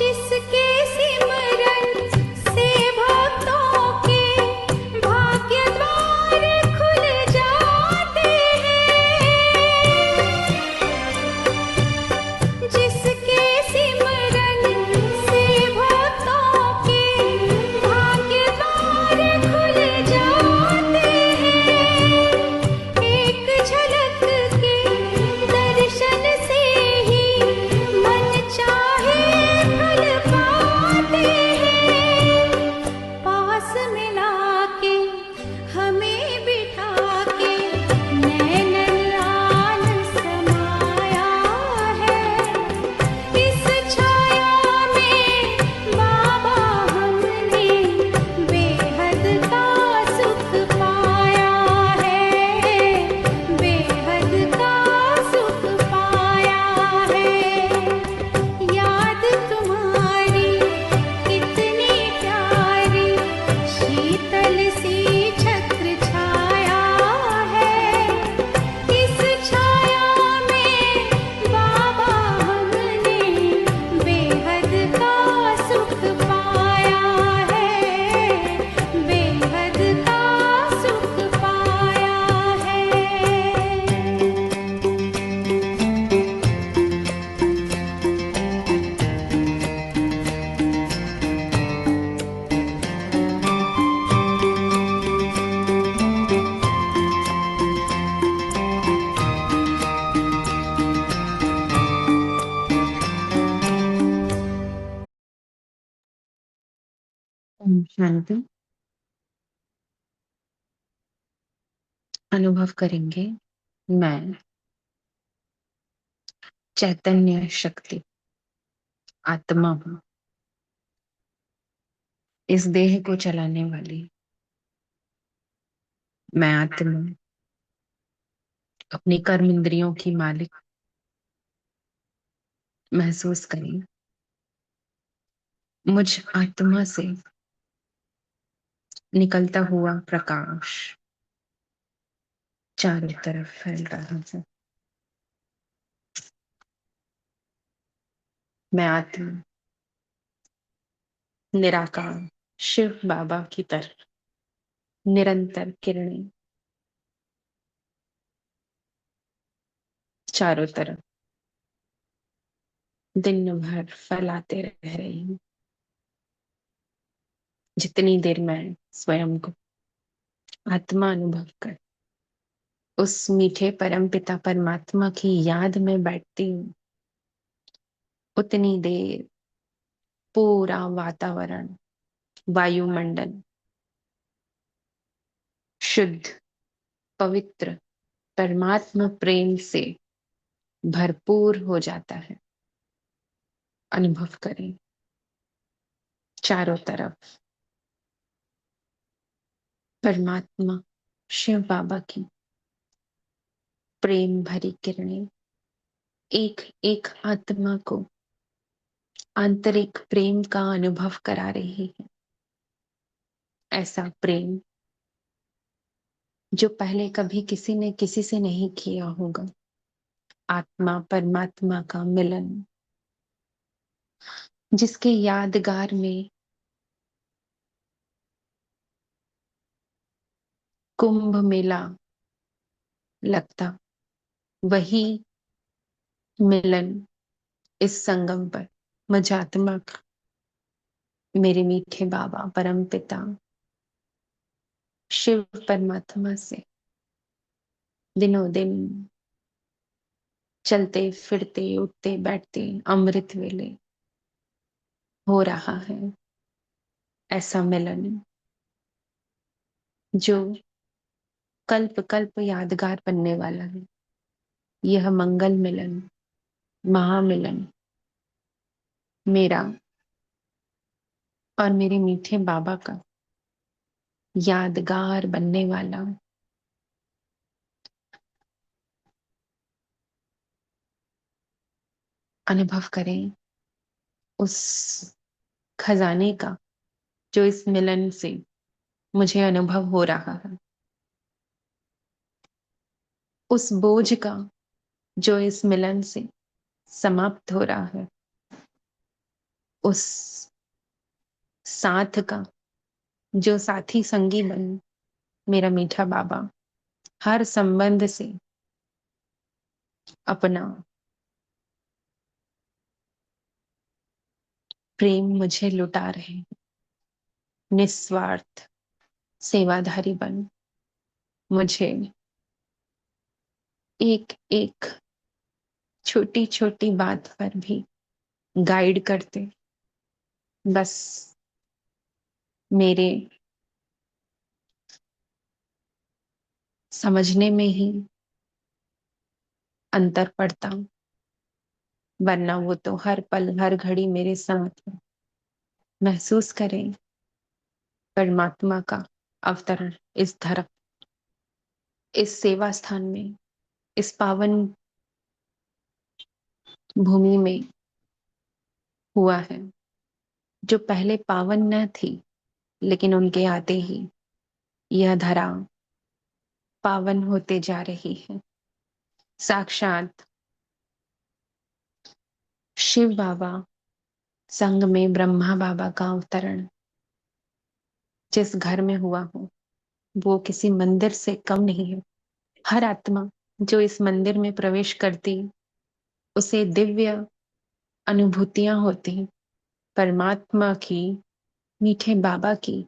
जिसके सिमरन से भक्तों के भाग्य द्वार खुल जाते हैं। जिसके सिमरन से भक्तों के भाग्य द्वार खुल जाते हैं। एक झलक के दर्शन से ही मन चाहे फल पाते हैं। पास मिला के हमें बिठा के नैन लाल समाया है। इस छाया में बाबा हमने बेहद का सुख पाया है। बेहद का सुख पाया है। याद तुम्हारी कितनी प्यारी शीतल सी छत्र छाया है। इस छाया में बाबा हमने बेहद का सुख पाया है। बेहद का सुख पाया है। ओम शांति। अनुभव करेंगे मैं चैतन्य शक्ति आत्मा हूँ। इस देह को चलाने वाली मैं आत्मा अपनी कर्म इंद्रियों की मालिक महसूस करें। मुझ आत्मा से निकलता हुआ प्रकाश चारों तरफ फैल रहा है। मैं आत्मा निराकार शिव बाबा की तरह निरंतर किरणें चारों तरफ दिन भर फैलाते रह रही हूँ। जितनी देर मैं स्वयं को आत्मा अनुभव कर उस मीठे परम पिता परमात्मा की याद में बैठती हूँ, उतनी देर पूरा वातावरण वायुमंडल शुद्ध पवित्र परमात्मा प्रेम से भरपूर हो जाता है। अनुभव करें चारों तरफ परमात्मा शिव बाबा की प्रेम भरी किरणें एक एक आत्मा को आंतरिक प्रेम का अनुभव करा रही है। ऐसा प्रेम जो पहले कभी किसी ने किसी से नहीं किया होगा। आत्मा परमात्मा का मिलन जिसके यादगार में कुंभ मेला लगता, वही मिलन इस संगम पर मुझ आत्मा का मेरे मीठे बाबा परम पिता शिव परमात्मा से दिनों दिन चलते फिरते उठते बैठते अमृत वेले हो रहा है। ऐसा मिलन जो कल्प कल्प यादगार बनने वाला है। यह मंगल मिलन महामिलन मेरा और मेरे मीठे बाबा का यादगार बनने वाला अनुभव करें उस खजाने का जो इस मिलन से मुझे अनुभव हो रहा है। उस बोझ का जो इस मिलन से समाप्त हो रहा है। उस साथ का जो साथी संगी बन मेरा मीठा बाबा हर संबंध से अपना प्रेम मुझे लुटा रहे हैं। निस्वार्थ सेवाधारी बन मुझे एक एक छोटी छोटी बात पर भी गाइड करते, बस मेरे समझने में ही अंतर पड़ता, वरना वो तो हर पल हर घड़ी मेरे साथ हैं। महसूस करें परमात्मा का अवतरण इस धरम, इस सेवा स्थान में, इस पावन भूमि में हुआ है, जो पहले पावन न थी, लेकिन उनके आते ही यह धरा पावन होते जा रही है। साक्षात शिव बाबा संग में ब्रह्मा बाबा का अवतरण जिस घर में हुआ हो, वो किसी मंदिर से कम नहीं है। हर आत्मा जो इस मंदिर में प्रवेश करती, उसे दिव्य अनुभूतियां होती, परमात्मा की, मीठे बाबा की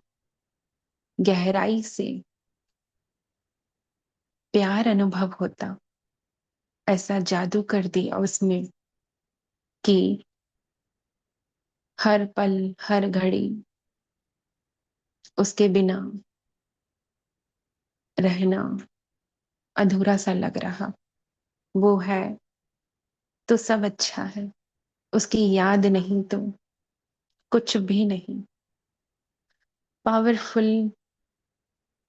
गहराई से प्यार अनुभव होता। ऐसा जादू कर दिया उसने कि हर पल हर घड़ी उसके बिना रहना अधूरा सा लग रहा। वो है तो सब अच्छा है, उसकी याद नहीं तो कुछ भी नहीं। पावरफुल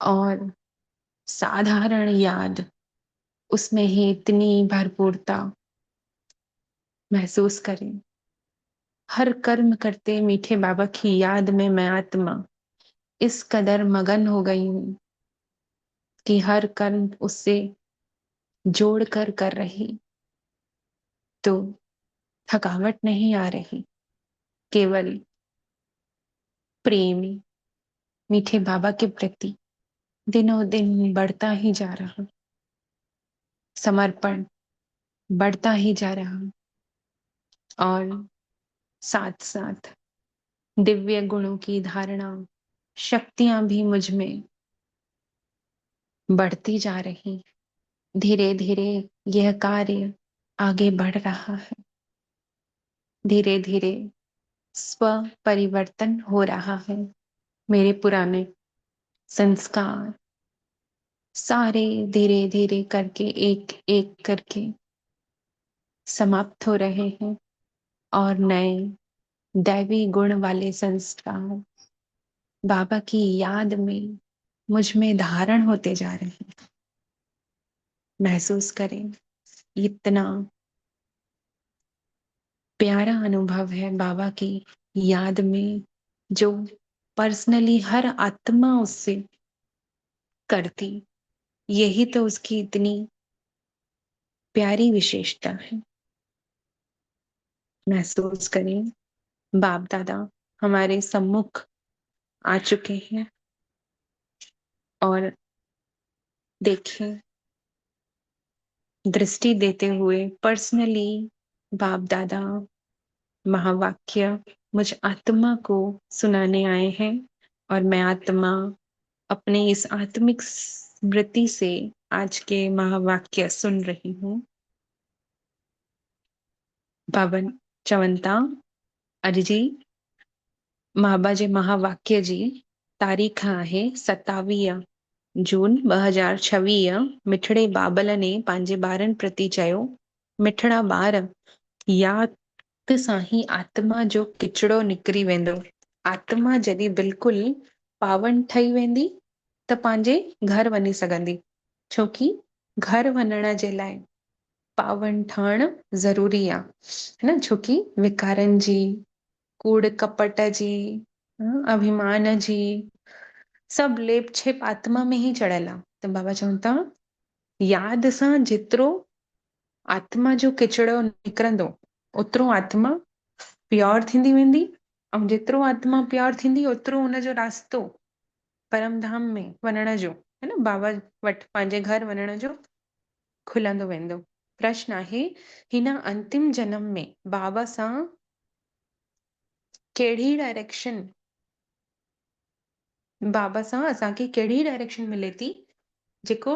और साधारण याद, उसमें ही इतनी भरपूरता महसूस करें। हर कर्म करते मीठे बाबा की याद में मैं आत्मा इस कदर मगन हो गई हूं कि हर कर्म उससे जोड़ कर रही, तो थकावट नहीं आ रही, केवल प्रेम मीठे बाबा के प्रति दिनों दिन बढ़ता ही जा रहा, समर्पण बढ़ता ही जा रहा, और साथ साथ दिव्य गुणों की धारणा शक्तियां भी मुझ में बढ़ती जा रही। धीरे धीरे यह कार्य आगे बढ़ रहा है। धीरे धीरे स्व परिवर्तन हो रहा है। मेरे पुराने संस्कार सारे धीरे धीरे करके एक एक करके समाप्त हो रहे हैं, और नए दैवी गुण वाले संस्कार बाबा की याद में मुझ में धारण होते जा रहे हैं। महसूस करें, इतना प्यारा अनुभव है बाबा की याद में, जो पर्सनली हर आत्मा उससे करती। यही तो उसकी इतनी प्यारी विशेषता है। महसूस करें, बाप दादा हमारे सम्मुख आ चुके हैं, और देखें, दृष्टि देते हुए पर्सनली बाप दादा महावाक्य मुझ आत्मा को सुनाने आए हैं, और मैं आत्मा अपने इस आत्मिक स्मृति से आज के महावाक्य सुन रही हूँ। पावन चवंता अॼु जी बाबा जे महावाक्य जी तारीख़ आहे 27 जून 2026। मिठड़े बाबल ने पंहिंजे ॿारनि प्रति चयो, मिठड़ा ॿार, यादि सां ही आत्मा जो किचिड़ो निकिरी वेंदो। आत्मा जॾहिं बिल्कुलु पावन ठही वेंदी त पंहिंजे घर वञी सघंदी, छोकी घर वञण जे लाइ पावन ठहण ज़रूरी आहे, है न। छोकी विकारनि जी, कूड़ कपट जी, अभिमान जी सब लेप छेप आत्मा में ही चढ़ियल आहे। त बाबा चवनि था, याद सां जेतिरो आत्मा जो किचिड़ो निकिरंदो, ओतिरो आत्मा प्योर थींदी वेंदी, ऐं जेतिरो आत्मा प्योर थींदी ओतिरो हुनजो रास्तो परम धाम में वञण जो, है न, बाबा वटि पंहिंजे घर वञण जो खुलंदो वेंदो। प्रश्न आहे, हिन अंतिम जन्म में बाबा सां कहिड़ी डायरेक्शन, बाबा सां असांखे कहिड़ी डायरेक्शन मिले थी, जेको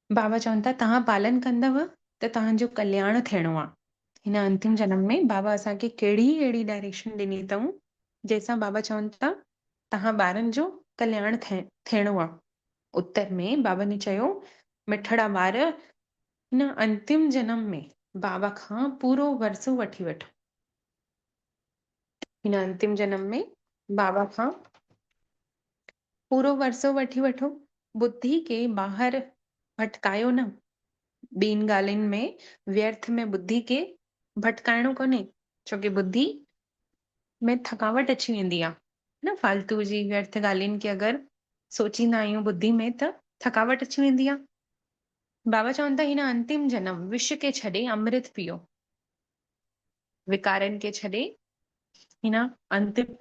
बाबा चवनि था तव्हां पालन कंदव त तव्हांजो कल्याण थियणो आहे। हिन अंतिम जन्म में बाबा असांखे कहिड़ी अहिड़ी डायरेक्शन ॾिनी अथऊं जंहिंसां बाबा चवनि था तव्हां ॿारनि जो कल्याण थियणो आहे। उत्तर में बाबा ने चयो, मिठड़ा ॿार, हिन अंतिम जन्म में बाबा खां पूरो वरसो वठी वठो। हिन अंतिम जन्म में बाबा खां पूरो वरसो वठी वठो। बुद्धि के ॿाहिरि भटकायो न। ॿिनि ॻाल्हियुनि में व्यर्थ में बुद्धि खे भटकाइणो कोन्हे, छोकी बुद्धि में थकावट अची वेंदी आहे न, फालतू जी व्यर्थ ॻाल्हियुनि खे अगरि सोचींदा आहियूं बुद्धि में त थकावट अची वेंदी आहे। बाबा चवनि था हिन अंतिम जन्म विष खे छॾे अमृत पियो, विकारनि खे छॾे हिन अंतिम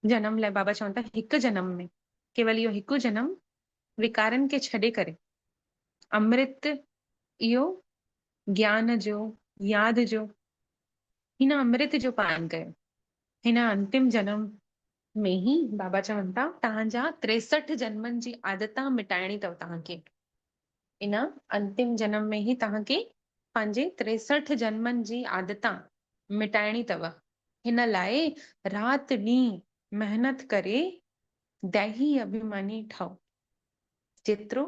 जन्म लाइ बाबा चवनि था हिकु जन्म में, केवल इहो हिकु जन्म विकारनि खे छॾे करे अमृत, इहो ज्ञान जो, याद जो, हिन अमृत जो पान कयो। हिन अंतिम जन्म में ही बाबा चवनि था तव्हांजा 63 जन्मनि जी आदतां मिटाइणी अथव तव्हांखे। इन अंतिम जन्म में ही तव्हांखे पंहिंजे 63 जन्मनि जी आदतां मिटाइणी अथव। हिन लाइ राति ॾींहुं महिनत करे दैही अभिमानी ठहो। जेतिरो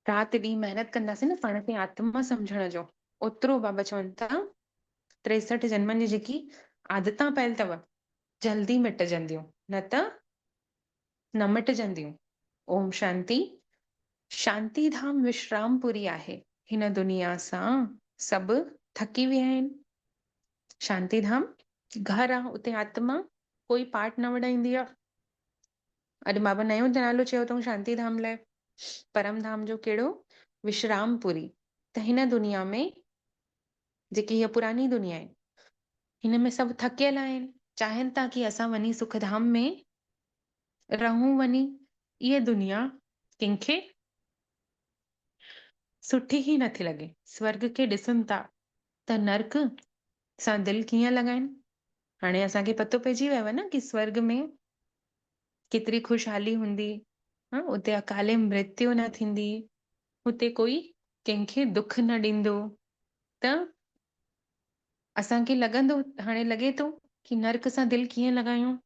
राति ॾींहुं महिनत कंदासीं न पाण खे आत्मा सम्झण जो, ओतिरो बाबा चवनि था 63 जन्मनि जी जेकी आदतां पयल अथव जल्दी मिटजंदियूं, न त न मिटजंदियूं। ओम शांति। शांति धाम विश्रामपुरी आहे। हिन दुनिया सां सभु थकी विया आहिनि। शांति धाम घर आहे, उते आत्मा कोई पार्ट न वॼाईंदी आहे। अॼु बाबा नयो नालो चयो अथऊं शांति धाम लाइ। परम धाम जो कहिड़ो? विश्रामपुरी। त हिन दुनिया में जेकी हीअ पुरानी दुनिया आहे, हिन में सभु थकियल आहिनि, चाहिनि था कि असां वञी सुखधाम में रहूं वञी। इहा दुनिया कंहिंखे सुठी ई नथी लॻे। स्वर्ग खे ॾिसनि था त नर्क सां दिलि कीअं लॻाइनि। हाणे असांखे पतो पइजी वियो आहे न कि स्वर्ग में केतिरी ख़ुशहाली हूंदी, उते अकाले मृत्यु न थींदी, उते कोई कंहिंखे दुख न ॾींदो। त असांखे लॻंदो, हाणे लॻे थो कि नर्क सां दिलि कीअं लॻायूं।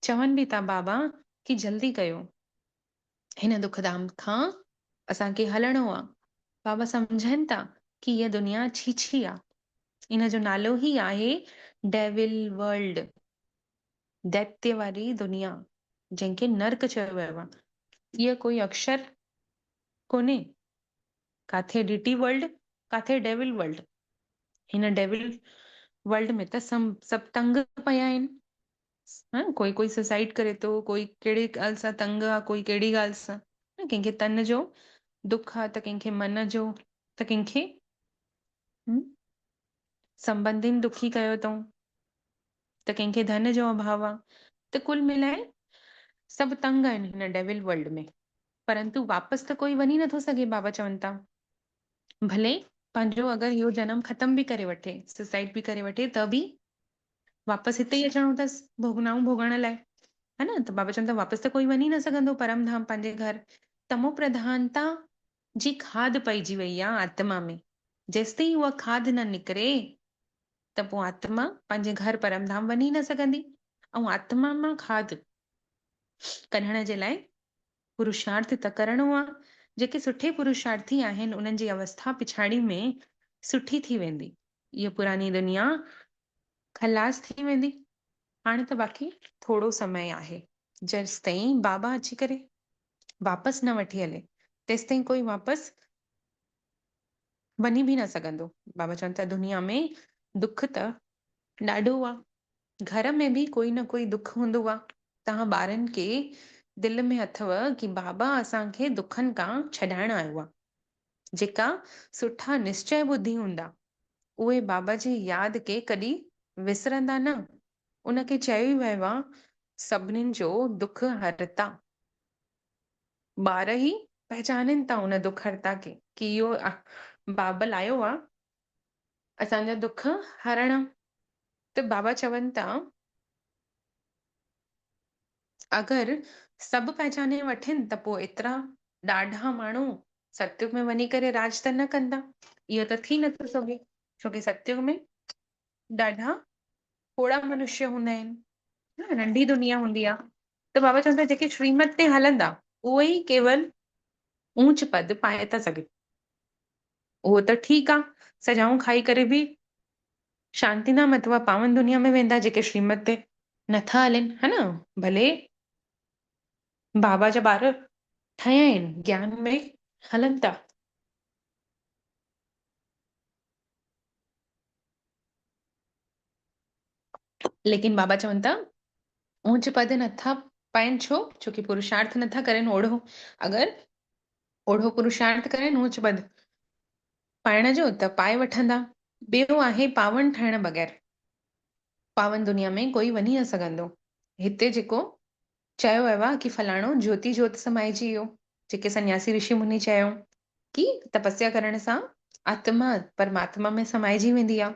चवनि बि था बाबा कि जल्दी कयो, हिन दुखधाम खां असांखे हलणो आहे। बाबा सम्झनि था कि हीअ दुनिया छीछी आहे। इन जो नालो ई आहे डेविल वर्ल्ड, दैत्य वारी दुनिया, जंहिंखे नर्क चयो वियो आहे। इहा कोई अक्षर कोन्हे, काथे डीटी वर्ल्ड, काथे डेविल वर्ल्ड। हिन डेविल वर्ल्ड में त सभु तंग पिया आहिनि। कोई सुसाइड करे थो, कोई कहिड़ी ॻाल्हि सां तंग आहे, कोई कहिड़ी ॻाल्हि सां, कंहिंखे तन जो दुख आहे त कंहिंखे मन जो, त कंहिंखे संबंधिन दुखी कयो अथऊं, त कंहिंखे धन जो अभाव आहे। त कुल मिलाए सभु तंग आहिनि हिन डेविल वर्ल्ड में। परंतु वापसि त कोई वञी नथो सघे। बाबा चवनि था भले पंहिंजो अगरि इहो जन्म ख़तम बि करे वठे, सुसाइड बि करे वठे, त बि वापसि हिते ई अचणो अथसि भोगनाऊं भोगण लाइ, है न। त बाबा चवनि था वापसि त कोई वञी न सघंदो परम धाम पंहिंजे घर। तमो प्रधानता जी खाद पइजी वई आहे आत्मा में। जेसिताईं उहा खाद न निकिरे त पोइ आत्मा पंहिंजे घर परम धाम वञी न सघंदी। ऐं आत्मा मां खाद कढण जे लाइ पुरुषार्थ त करणो आहे। जेके सुठे पुरुषार्थी आहिनि उन्हनि जी अवस्था पिछाड़ी में सुठी थी वेंदी। इहा पुरानी दुनिया खलास थी वेंदी। हाणे त बाक़ी थोरो समय आहे, जेसिताईं बाबा अची करे वापसि न वठी हले तेसिताईं कोई वापसि वञी बि न सघंदो। बाबा चवनि था दुनिया में दुख त ॾाढो आहे, घर में बि कोई न कोई दुख हूंदो आहे। तव्हां ॿारनि खे दिलि में अथव कि बाबा असांखे दुखनि खां छॾाइण आयो आहे। जेका सुठा निश्चय ॿुधी हूंदा उहे बाबा जी यादि के कॾहिं विसरंदा न। उनखे चयो ई वियो आहे सभिनीनि जो दुख हरता। ॿार ई पहचाननि था उन दुख हरता खे कि इहो बाबल आयो आहे असांजा दुख हरण। त बाबा चवनि था अगरि सभु पहचाने वठनि त पोइ एतिरा ॾाढा माण्हू सतयुग में वञी करे राज त न कंदा। इहो त थी नथो सघे छोकी सतयुग में ॾाढा थोड़ा मनुष्य हूंदा आहिनि, नंढी दुनिया हूंदी आहे। त बाबा चवंदा जेके श्रीमत ते हलंदा उहे ई केवल ऊंच पद पाए था सघनि। उहो त ठीकु आहे, सजाऊं खाई करे बि शांतिनाम अथवा पावन दुनिया में वेंदा जेके श्रीमत ते नथा हलनि, है न। भले बाबा जा ॿार ठहिया आहिनि, ज्ञान में हलनि था। लेकिन बाबा चवनि था ऊंच पद नथा पाइनि, छोकी पुरुषार्थ नथा करनि ओढ़ो। अगरि ओढ़ो पुरुषार्थ करनि ऊंच पद पाइण जो त पाए वठंदा। ॿियो आहे पावन ठहिण बग़ैर पावन दुनिया में कोई वञी न सघंदो। हिते जेको चयो वियो आहे कि फलाणो ज्योति ज्योति समाइजी वियो, जेके सन्यासी ऋषि मुनि चयो कि तपस्या करण सां आत्मा परमात्मा में समाइजी वेंदी आहे।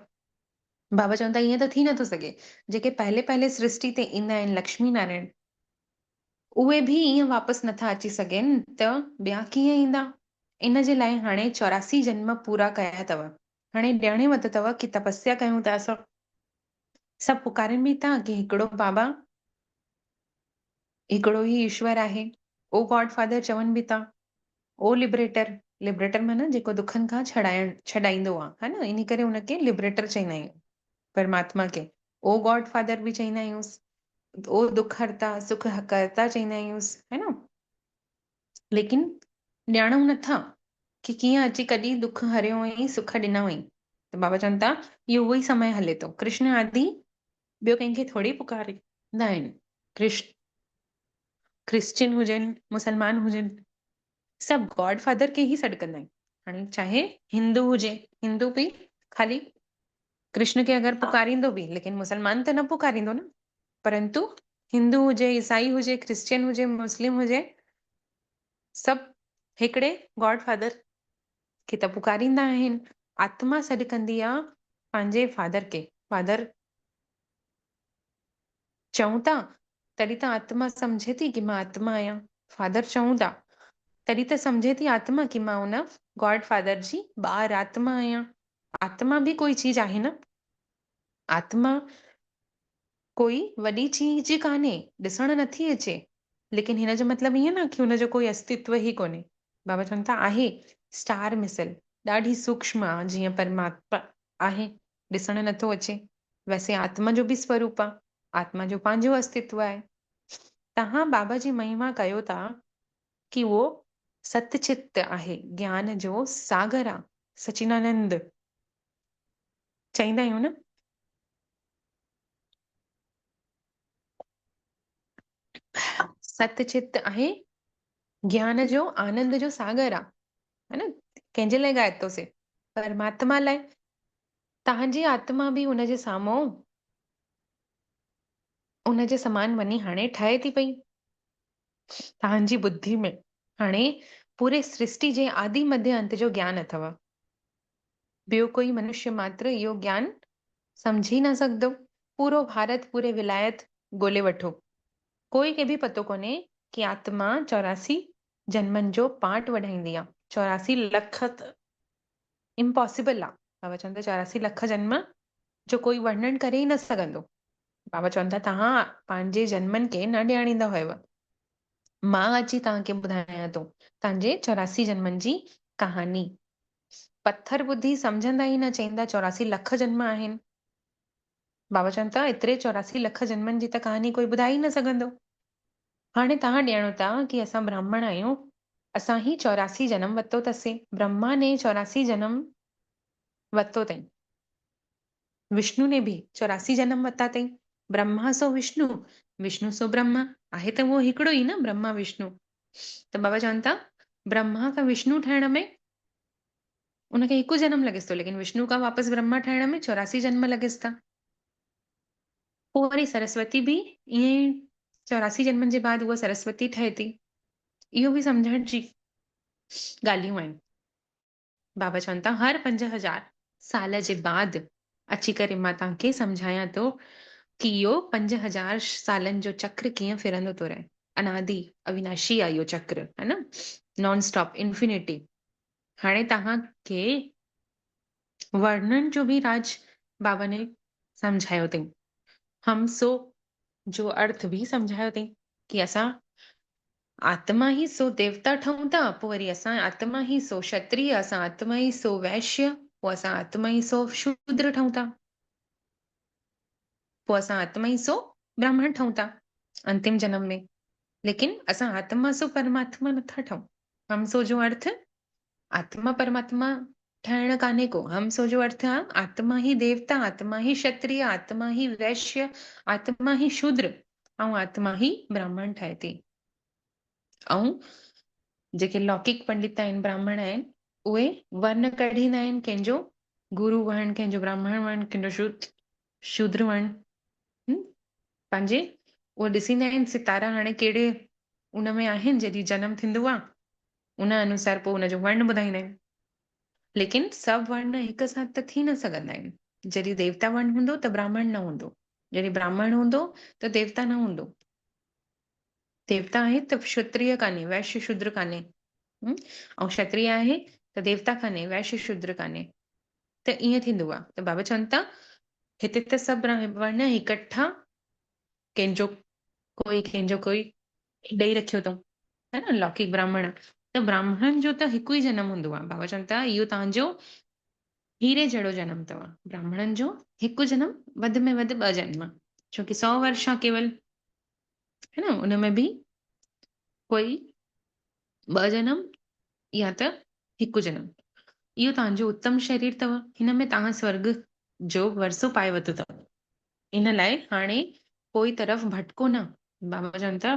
बाबा चवंदा ईअं त थी नथो सघे। जेके पहले पहले सृष्टि ते ईंदा आहिनि लक्ष्मी नारायण, उहे बि ईअं वापसि नथा अची सघनि त ॿिया कीअं ईंदा। इन जे लाइ हाणे 84 जन्म पूरा कया अथव। हाणे ॼणे वतो अथव कि तपस्या कयूं था असां। सभु पुकारनि बि था कि हिकिड़ो बाबा, हिकिड़ो ई ईश्वर आहे। ओ गॉड फादर चवनि बि था, ओ लिबरेटर। लिबरेटर माना जेको दुखनि खां छॾाईंदो आहे, है न। इन करे हुनखे लिबरेटर चवंदा आहियूं परमात्मा खे। ओ गॉड फादर बि चवंदा आहियूंसि, ओ दुख हरता सुख करता चवंदा आहियूंसि, है न। लेकिन ॼाणूं नथा कि कीअं अची कॾहिं दुख हरियो हुअईं सुख ॾिना हुअईं। त बाबा चवनि था इहो उहो ई समय हले थो। कृष्ण आदि ॿियो कंहिंखे थोड़ी पुकारींदा आहिनि। क्रिश्चियन हुजनि मुसलमान हुजनि, सभु गॉड फादर खे ई सॾु कंदा आहिनि। हाणे चाहे हिंदू हुजे, हिंदू बि ख़ाली कृष्ण खे अगरि पुकारींदो बि, लेकिन मुसलमान त न पुकारींदो न। परंतु हिंदू हुजे, ईसाई हुजे, क्रिश्चियन हुजे, मुस्लिम हुजे, सभु हिकिड़े गॉड फादर खे त पुकारींदा आहिनि। आत्मा सॾु कंदी आहे पंहिंजे फादर खे। फादर चऊं था तॾहिं त आत्मा सम्झे थी कि मां आत्मा आहियां। फादर चऊं था तॾहिं त सम्झे थी आत्मा कि मां हुन गॉड फादर जी ॿार आत्मा आहियां। आत्मा बि कोई चीज आहे न। आत्मा कोई वॾी चीज कान्हे, ॾिसण नथी अचे, लेकिन हिन जो मतिलबु ईअं न कि हुनजो कोई अस्तित्व ई कोन्हे। बाबा चवनि था आहे, स्टार मिसल ॾाढी सूक्ष्म आहे, जीअं परमात्मा आहे ॾिसण नथो अचे, वैसे आत्मा जो बि स्वरूप आहे, आत्मा जो पंहिंजो अस्तित्व आहे। तव्हां बाबा जी महिमा कयो था कि उहो सतचित आहे, ज्ञान जो सागर आहे, सचिनानंद चईंदा आहियूं न। सतचित आहे, ज्ञान जो आनंद जो सागर आहे, है न। कंहिंजे लाइ ॻाए थो से? परमात्मा लाइ। तव्हांजी आत्मा बि हुनजे साम्हूं उनजे समान वञी हाणे ठहे थी पई तव्हांजी बुद्धि में। हाणे पूरे सृष्टि जे आदि मध्य अंत जो ज्ञान अथव। ॿियो कोई मनुष्य मात्र इहो ज्ञान समझी न सघंदो। पूरो भारत पूरे विलायत ॻोल्हे वठो, कोई खे बि पतो कोन्हे कि आत्मा 84 जन्मनि जो पाठ वढाईंदी आहे। 84 लख त इम्पॉसिबल आहे। बाबा चवनि था 84 लख जन्म जो कोई वर्णन करे ई न सघंदो। बाबा चवनि था तव्हां पंहिंजे जन्मनि खे न ॼाणींदा हुयव, मां अची तव्हांखे ॿुधायां थो तव्हांजे 84 जन्मनि जी कहानी। पत्थर ॿुधी सम्झंदा ई न, चईंदा 84 लख जन्म आहिनि। बाबा चवनि था एतिरे 84 लख जन्मनि जी त कहानी कोई ॿुधाए ई न सघंदो। हाणे तव्हां ॼाणो था कि असां ब्राह्मण आहियूं, असां ही 84 जन्म वरितो अथसीं। ब्रह्मा ने 84 जन्म वरितो अथई, विष्णु ने बि 84 जन्म वरिता अथई। ब्रह्मा सो विष्णु, विष्णु सो ब्रह्मा, आहे त उहो हिकिड़ो ई न, ब्रह्मा विष्णु। त बाबा चवनि था ब्रह्मा खां विष्णु ठहिण में उनखे हिकु जन्म लॻेसि थो, लेकिन विष्णु खां वापसि ब्रह्मा ठाहिण में 84 जन्म लॻेसि था। पोइ वरी सरस्वती बि ईअं 84 जन्मनि जे बाद उहा सरस्वती ठहे थी। इहो बि सम्झण जी ॻाल्हियूं आहिनि। बाबा चवनि था हर 5000 साल जे बाद अची करे मां तव्हांखे सम्झायां थो कि इहो 5000 सालनि जो चक्र कीअं फिरंदो थो रहे। अनादि अविनाशी आहे इहो चक्र, है न, नॉन स्टॉप इंफिनिटी। हाणे तव्हांखे वर्णन जो बि राज बाबा ने सम्झायो अथई। हमसो जो अर्थ बि सम्झायो अथई कि असां आत्मा ही सो देवता ठहूं था, पोइ वरी असां आत्मा ही सो क्षत्रिय, असां आत्मा ही सो वैश्य, पोइ असां आत्मा ही सो शूद्र ठहूं था, पोइ असां आत्मा ही सो ब्राह्मण ठहूं था अंतिम जन्म में। लेकिन असां आत्मा सो परमात्मा नथा ठहूं। हमसो जो अर्थ आत्मा परमात्मा ठहण कान्हे को। हमसो जो अर्थ आहे आत्मा ही देवता, आत्मा ही क्षत्रिय, आत्मा ही वैश्य, आत्मा ही शूद्र ऐं आत्मा ही ब्राह्मण ठहे थी। ऐं जेके लौकिक पंडित आहिनि, ब्राह्मण आहिनि, उहे वर्ण कढींदा आहिनि, कंहिंजो गुरु वर्ण, कंहिंजो ब्राह्मण वर्ण, कंहिंजो शूद्र वर्ण। पंहिंजे उहे ॾिसींदा आहिनि सितारा हाणे कहिड़े उन में आहिनि, जॾहिं जनम थींदो आहे उन अनुसार पोइ उनजो वर्ण ॿुधाईंदा आहिनि। लेकिन सभु वर्ण हिकु साथ त थी न सघंदा आहिनि। जॾहिं देवता वर्ण हूंदो त ब्राह्मण न हूंदो, जॾहिं ब्राह्मण हूंदो त देवता न हूंदो। देवता आहे त क्षत्रिय कान्हे, वैश्य शूद्र कान्हे, ऐं क्षत्रिय आहे त देवता कान्हे, वैश्य शूद्र कान्हे। त ईअं थींदो आहे। त बाबा चवनि था हिते त सभु वर्ण इकट्ठा कंहिंजो कोई ॾेई रखियो अथऊं, है न, लौकिक ब्राह्मण। त ब्राह्मण जो त हिकु ई जनम हूंदो आहे। बाबा चवनि था इहो तव्हांजो हीरे जहिड़ो जनम अथव। ब्राह्मणनि जो हिकु जनम, वधि में वधि 2 जन्म, छोकी 100 वर्ष आहे केवल, है न, उनमें बि कोई 2 जनम या त हिकु जनम। इहो तव्हांजो उत्तम शरीर अथव, हिन में तव्हां स्वर्ग जो वरसो पाए वरितो अथव। इन लाइ हाणे कोई तरफ़ भटको न। बाबा चवनि था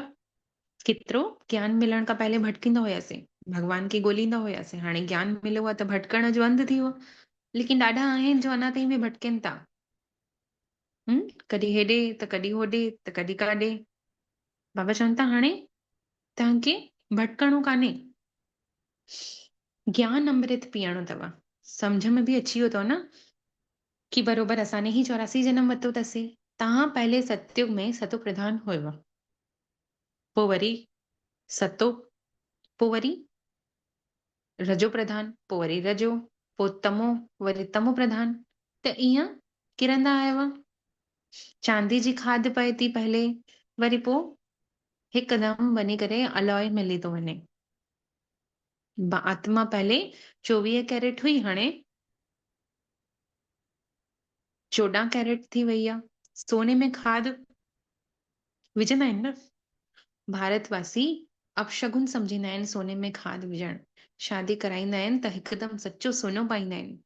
केतिरो ज्ञान मिलण खां पहले भटकींदा हुयासीं, भॻवान खे ॻोल्हींदा हुयासीं, हाणे ज्ञान मिलियो आहे त भटकण जो अंधु थी वियो। लेकिन ॾाढा आहिनि जो अञा ताईं बि भटकनि था। कॾहिं हेॾे त कॾहिं होॾे त कॾहिं काॾे। बाबा चवनि था हाणे तव्हांखे भटकणो कान्हे, ज्ञान अमृत पीअणो अथव। सम्झ में बि अची वियो अथव न कि बरोबर असां ही 84 जन्म वरितो अथसीं। तव्हां पहले सतयुग में सतो प्रधान हुयव, पोइ वरी सतो, पोइ वरी रजो प्रधान, पोइ वरी रजो, पोइ तमो, वरी तमो प्रधान। त ईअं किरंदा आयव। चांदी जी खाद पए थी पहले, वरी पोइ हिकदमि वञी करे अलॉय मिली थो वञे। आत्मा पहले 24 कैरेट हुई, हाणे 14 कैरेट थी वई आहे। सोने में खाद विझंदा आहिनि न। भारतवासी अपशगुन सम्झींदा आहिनि सोने में खाद विझण। शादी कराईंदा आहिनि त हिकदमि सचो सोनो पाईंदा आहिनि।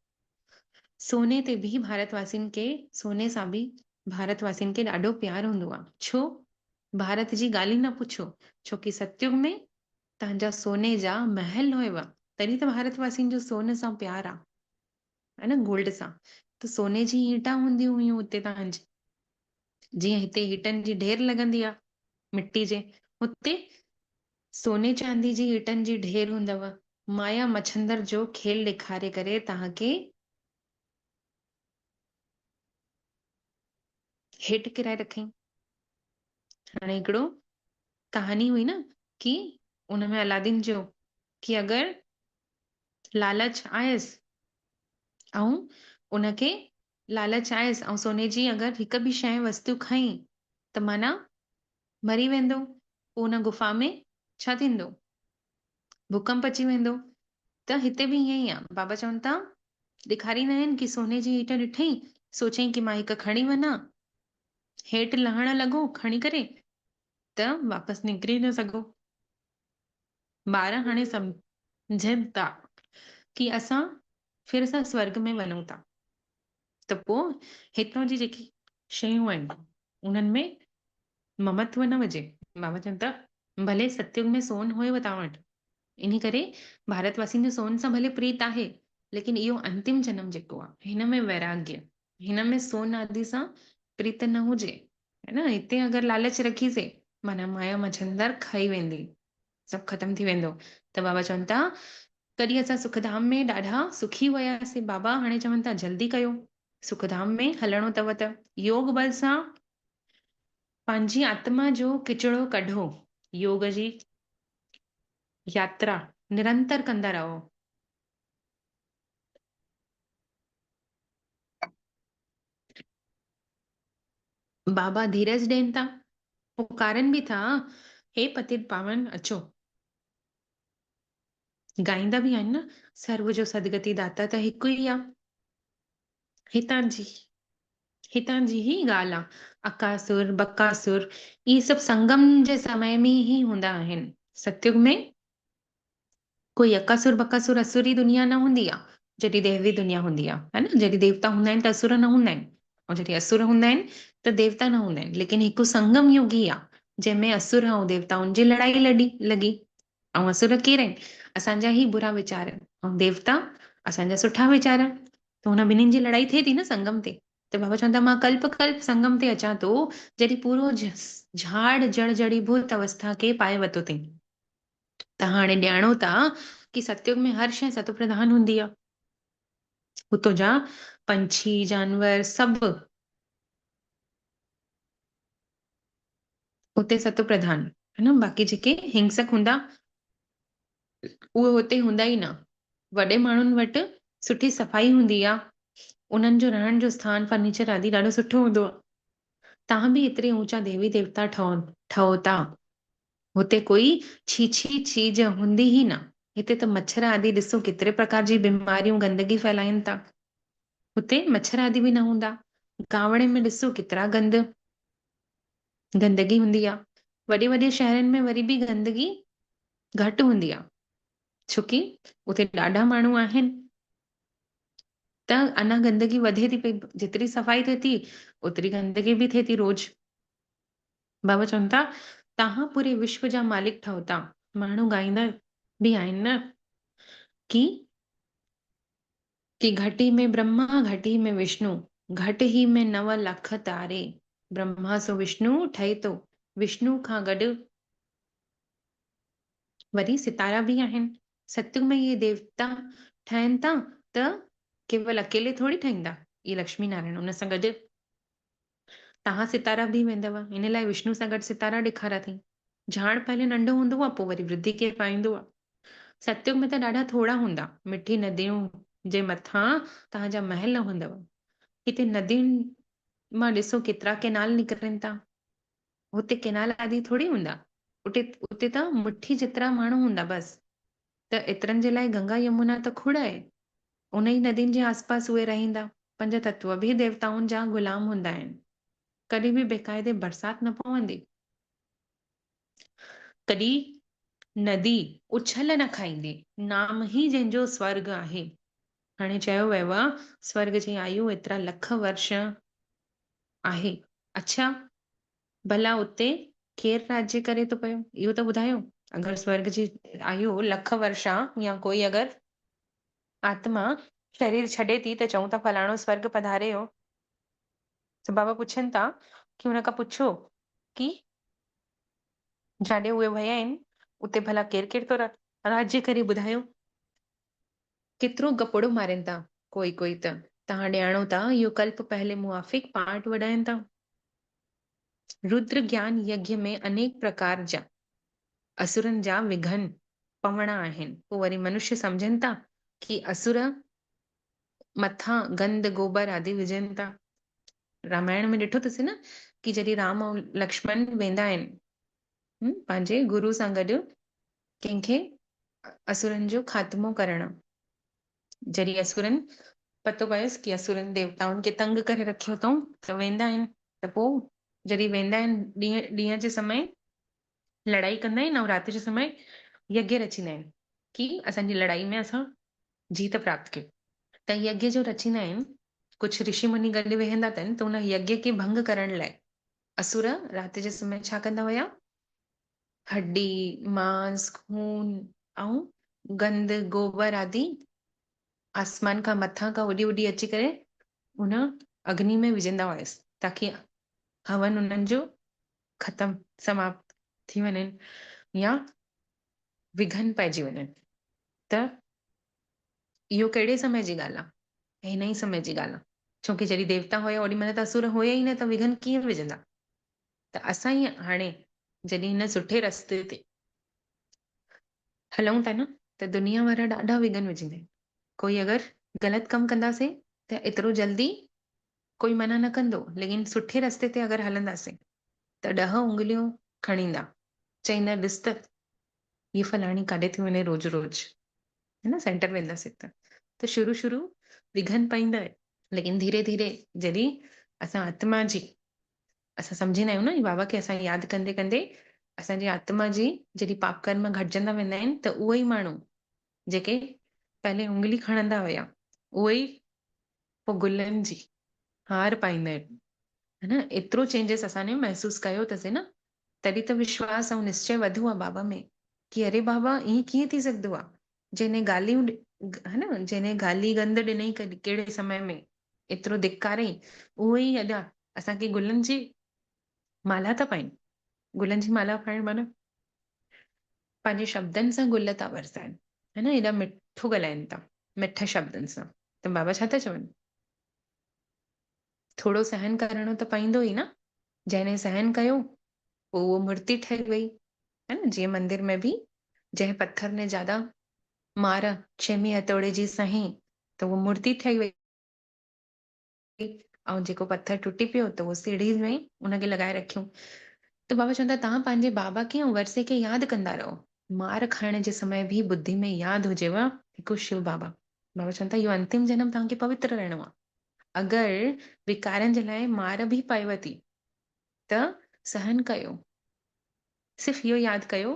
सोने ते बि भारतवासियुनि खे, सोने सां बि भारतवासियुनि खे ॾाढो प्यार हूंदो आहे। छो? भारत जी ॻाल्हि ई न पुछो, छोकी सतयुग में तव्हांजा सोने जा महल हुयव, तॾहिं त भारतवासियुनि जो सोने सां प्यार आहे, है न, गोल्ड सां। त सोने जी ईंटा हूंदियूं हुयूं हुते तव्हांजी, जीअं हिते ईटनि जी ढेर लॻंदी आहे मिट्टी जे, हुते सोने चांदी जी ईटनि जी ढेर हूंदव। माया मच्छंदर जो खेल ॾेखारे करे तव्हांखे हेठि किराए रखई। हाणे हिकिड़ो कहानी हुई न कि उनमें अलादीन जो कि अगरि लालच आयसि ऐं उनखे लालच आयसि ऐं सोने जी अगरि हिकु बि शइ वस्तु खई त माना मरी वेंदो। पोइ उन गुफ़ा में छा थींदो? भूकंप अची वेंदो। त हिते बि ईअं ई आहे। बाबा चवनि था ॾेखारींदा आहिनि कि सोने जी ईट ॾिठई, सोचई कि मां हिकु खणी वञा, हेठि लहण लॻो खणी करे त वापसि निकिरी न सघो। ॿार हाणे सम्झनि था कि असां फिर सां स्वर्ग में वञूं था, त पोइ हितां जी जेकी शयूं आहिनि उन्हनि में ममत्व न हुजे। बाबा चवनि था भले सतयुग में सोन हुयव तव्हां वटि, इन करे भारतवासियुनि जो सोन सां भले प्रीत आहे, लेकिन इहो अंतिम जन्म जेको आहे हिन में वैराग्य, हिन में सोन आदि सां प्रीत न हुजे। है न। हिते अगरि लालच रखीसीं माना माया मछंदर खाई वेंदी, सभु ख़तम थी वेंदो। त बाबा चवनि था कॾहिं असां सुखधाम में ॾाढा सुखी हुयासीं बाबा, हाणे चवनि था जल्दी कयो, सुखधाम में हलणो अथव त योग बल सां पंहिंजी आत्मा जो किचिड़ो कढो, योग जी यात्रा निरंतर कंदा रहो। बाबा धीरज ॾियनि था, पुकारनि बि था, हे पतित पावन अचो, गाईंदा बि आहिनि न, सर्व जो सदगति दाता त हिकु ई आहे। हितां जी ही ॻाल्हि आहे, अकासुर बकासुर इहे सभु संगम जे समय में ही हूंदा आहिनि। सतयुग में कोई अकासुर बकासुर असुरी दुनिया न हूंदी आहे, जॾहिं देवी दुनिया हूंदी आहे, है न। जॾहिं देवता हूंदा आहिनि त असुर न हूंदा आहिनि, ऐं जॾहिं असुर हूंदा आहिनि त देवता न हूंदा आहिनि। लेकिन हिकु संगम युग ई आहे जंहिंमें असुर ऐं देवताउनि जी लड़ाई लॻी। ऐं असुर केरु आहिनि? असांजा ही बुरा वीचार, ऐं देवता असांजा सुठा वीचार। त हुन ॿिन्हिनि जी लड़ाई थिए थी न संगम ते। त बाबा चवनि था मां कल्प कल्प संगम ते अचां थो, जॾहिं पूरो झाड़ जड़ जड़ीभूत अवस्था खे पाए वरितो अथई। त हाणे ॼाणो था कि सतयुग में हर शइ सतो प्रधान हूंदी आहे। हुतो जा पंछी जानवर सभु उते सतो प्रधान, है न। बाक़ी जेके हिंसक हूंदा उहे हुते हूंदा ई न। वॾे माण्हुनि वटि सुठी सफ़ाई हूंदी आहे, उन्हनि जो रहण जो स्थान फर्निचर आदि ॾाढो सुठो हूंदो आहे। तव्हां बि एतिरे ऊचा देवी देवता ठहो था, हुते कोई छीछी चीज हूंदी ई न। हिते त मच्छर आदि ॾिसो केतिरे प्रकार जी बीमारियूं गंदगी फैलाइनि था। हुते मच्छर आदि बि न हूंदा। गावड़े में ॾिसो केतिरा गंदगी हूंदी आहे। वॾे वॾे शहरनि में वरी बि गंदगी घटि हूंदी आहे, छोकी उते ॾाढा माण्हू आहिनि त अञा गंदगी वधे थी पई। जेतिरी सफ़ाई थिए थी ओतिरी गंदगी बि थिए थी रोज। बाबा चवनि था तव्हां पूरे विश्व जा मालिक ठहो था। माण्हू ॻाईंदा बि आहिनि न कि घटी में ब्रह्मा घटी में विष्णु, घटि ही में 9 लख तारे, ब्रह्मा सो विष्णु ठहे थो, विष्णु खां गॾु वरी सितारा बि आहिनि। सतयुग में इहे देवता ठहनि था त केवल अकेले थोड़ी ठहींदा, इहे लक्ष्मी नारायण उन सां गॾु तव्हां सितारा बि वेंदव। इन लाइ विष्णु सां गॾु सितारा ॾेखारा अथई। झाड़ पहले नंढो हूंदो आहे, पोइ वरी वृद्धि खे पाईंदो आहे। सतयुग में त ॾाढा थोड़ा हूंदा, मिठी नदियूं जे मथां तव्हांजा महल हूंदव। हिते नदियुनि मां ॾिसो केतिरा केनाल निकिरनि था, हुते केनाल आदि थोड़ी हूंदा। उते त मुठी जेतिरा माण्हू हूंदा बस। त एतिरनि जे लाइ गंगा यमुना त खोड़ आहे। उन ई नदियुनि जे आसपास उहे रहंदा। 5 तत्व बि देवताउनि जा गुलाम हूंदा आहिनि। कॾहिं बि बेक़ाइदे बरसाति न पवंदी, कॾहिं नदी उछल न खाईंदी। नाम ही जंहिंजो स्वर्ग आहे। हाणे चयो वियो आहे स्वर्ग जी आयु एतिरा लख वर्ष आहे। अच्छा, भला उते केरु राज्य करे थो पियो इहो त ॿुधायो। अगरि स्वर्ग जी आयु लख वर्ष आहे या कोई अगरि आत्मा शरीर छॾे थी त चऊं था फलाणो स्वर्ग पधारे हो। त बाबा पुछनि था कि हुन खां पुछो कि जाॾे उहे विया आहिनि उते भला केरु केरु थो राज्य करे ॿुधायो। केतिरो गपोड़ो मारनि था कोई त। तव्हां ॼाणो था इहो कल्प पहले मुआफ़िक पाठ वॾाइनि था। रुद्र ज्ञान यज्ञ में अनेक प्रकार जा असुरनि जा विघन पवणा आहिनि। पोइ वरी मनुष्य सम्झनि था कि असुर मथां गंद गोबर आदि विझनि था। रामायण में ॾिठो अथसि न कि जॾहिं राम ऐं लक्ष्मण वेंदा आहिनि पंहिंजे गुरू सां गॾु कंहिंखे असुरनि जो ख़ात्मो करणु, जॾहिं असुरनि पतो पयुसि कि असुरनि देवताउनि खे तंग करे रखियो अथऊं त वेंदा आहिनि। त पोइ जॾहिं वेंदा आहिनि ॾींहं जे समय लड़ाई कंदा आहिनि ऐं राति जे समय यज्ञ रचींदा आहिनि कि असांजी लड़ाई में असां जीत प्राप्त कयूं। त यज्ञ जो रचींदा आहिनि। कुझु ऋषि मुनि गॾु वेहंदा अथनि त हुन यज्ञ खे भंग करण लाइ असुर राति जे समय छा कंदा हुया? हड्डी मांस खून ऐं गंद गोबर आदि आसमान खां मथां खां उॾी उॾी अची करे हुन अग्नि में विझंदा हुयसि ताकी हवन उन्हनि जो ख़तम समाप्त थी वञनि या विघन पइजी वञनि। त इहो कहिड़े समय जी ॻाल्हि आहे? हिन ई समय जी ॻाल्हि आहे। छोकी जॾहिं देवता हुया ओॾी महिल त असुर हुया ई न, त विघन कीअं विझंदा? त असां ई हाणे जॾहिं हिन सुठे रस्ते ते हलूं था न, त दुनिया वारा ॾाढा विघन विझंदा आहिनि। कोई अगरि ग़लति कमु कंदासीं त एतिरो जल्दी कोई मना न कंदो, लेकिन सुठे रस्ते ते अगरि हलंदासीं त 10 उंगलियूं खणी ईंदा, चईंदा ॾिस त हीअ फलाणी काॾे थी वञे रोज़ रोज़, है न, सेंटर वेंदासीं त शुरू शुरू विघन पईंदा आहिनि। लेकिन धीरे धीरे जॾहिं असां आत्मा जी, असां सम्झंदा आहियूं न, बाबा खे असां यादि कंदे कंदे असांजी आत्मा जी जॾहिं पाप कर्म घटिजंदा वेंदा आहिनि, त उहे ई माण्हू जेके पहले उंगली खणंदा हुया, उहे ई पोइ गुलनि जी हार पाईंदा आहिनि, है न। एतिरो चेंजिस असांने महसूस कयो अथसीं न, तॾहिं त विश्वास ऐं निश्चय वधियो आहे बाबा में, कि अरे बाबा ईअं कीअं थी सघंदो आहे? जंहिंने ॻाल्हियूं है न, जंहिंने ॻाल्हि गंद ॾिनई कहिड़े समय में, एतिरो धिक्कारई, उहो ई अॼु असांखे गुलनि जी माला था पाइनि। गुलनि जी माला पाइण माना पंहिंजे शब्दनि सां गुल था वरसाइनि, है न, हेॾा मिठो ॻाल्हाइनि था, मिठा शब्दनि सां। त बाबा छा था चवनि? थोरो सहन करणो त पवंदो ई न। जंहिंने सहन कयो पोइ उहो मूर्ति ठही वई, है न। जीअं मंदिर में बि जंहिं पत्थर ने ज्यादा मार 6 हथौड़े जी सही, त उहो मूर्ति ठही वई। ऐं जेको पत्थर टुटी पियो त उहो सीढ़ी में उनखे लॻाए रखियूं। त बाबा चवंदा तव्हां पंहिंजे बाबा खे ऐं वरसे खे यादि कंदा रहो। मार खाइण जे समय बि बुद्धि में यादि हुजेव हिकु शिव बाबा। बाबा चवंदा इहो अंतिम जन्म तव्हांखे पवित्र रहणो आहे। अगरि विकारनि जे लाइ मार बि पएव थी त सहन कयो। सिर्फ़ु इहो यादि कयो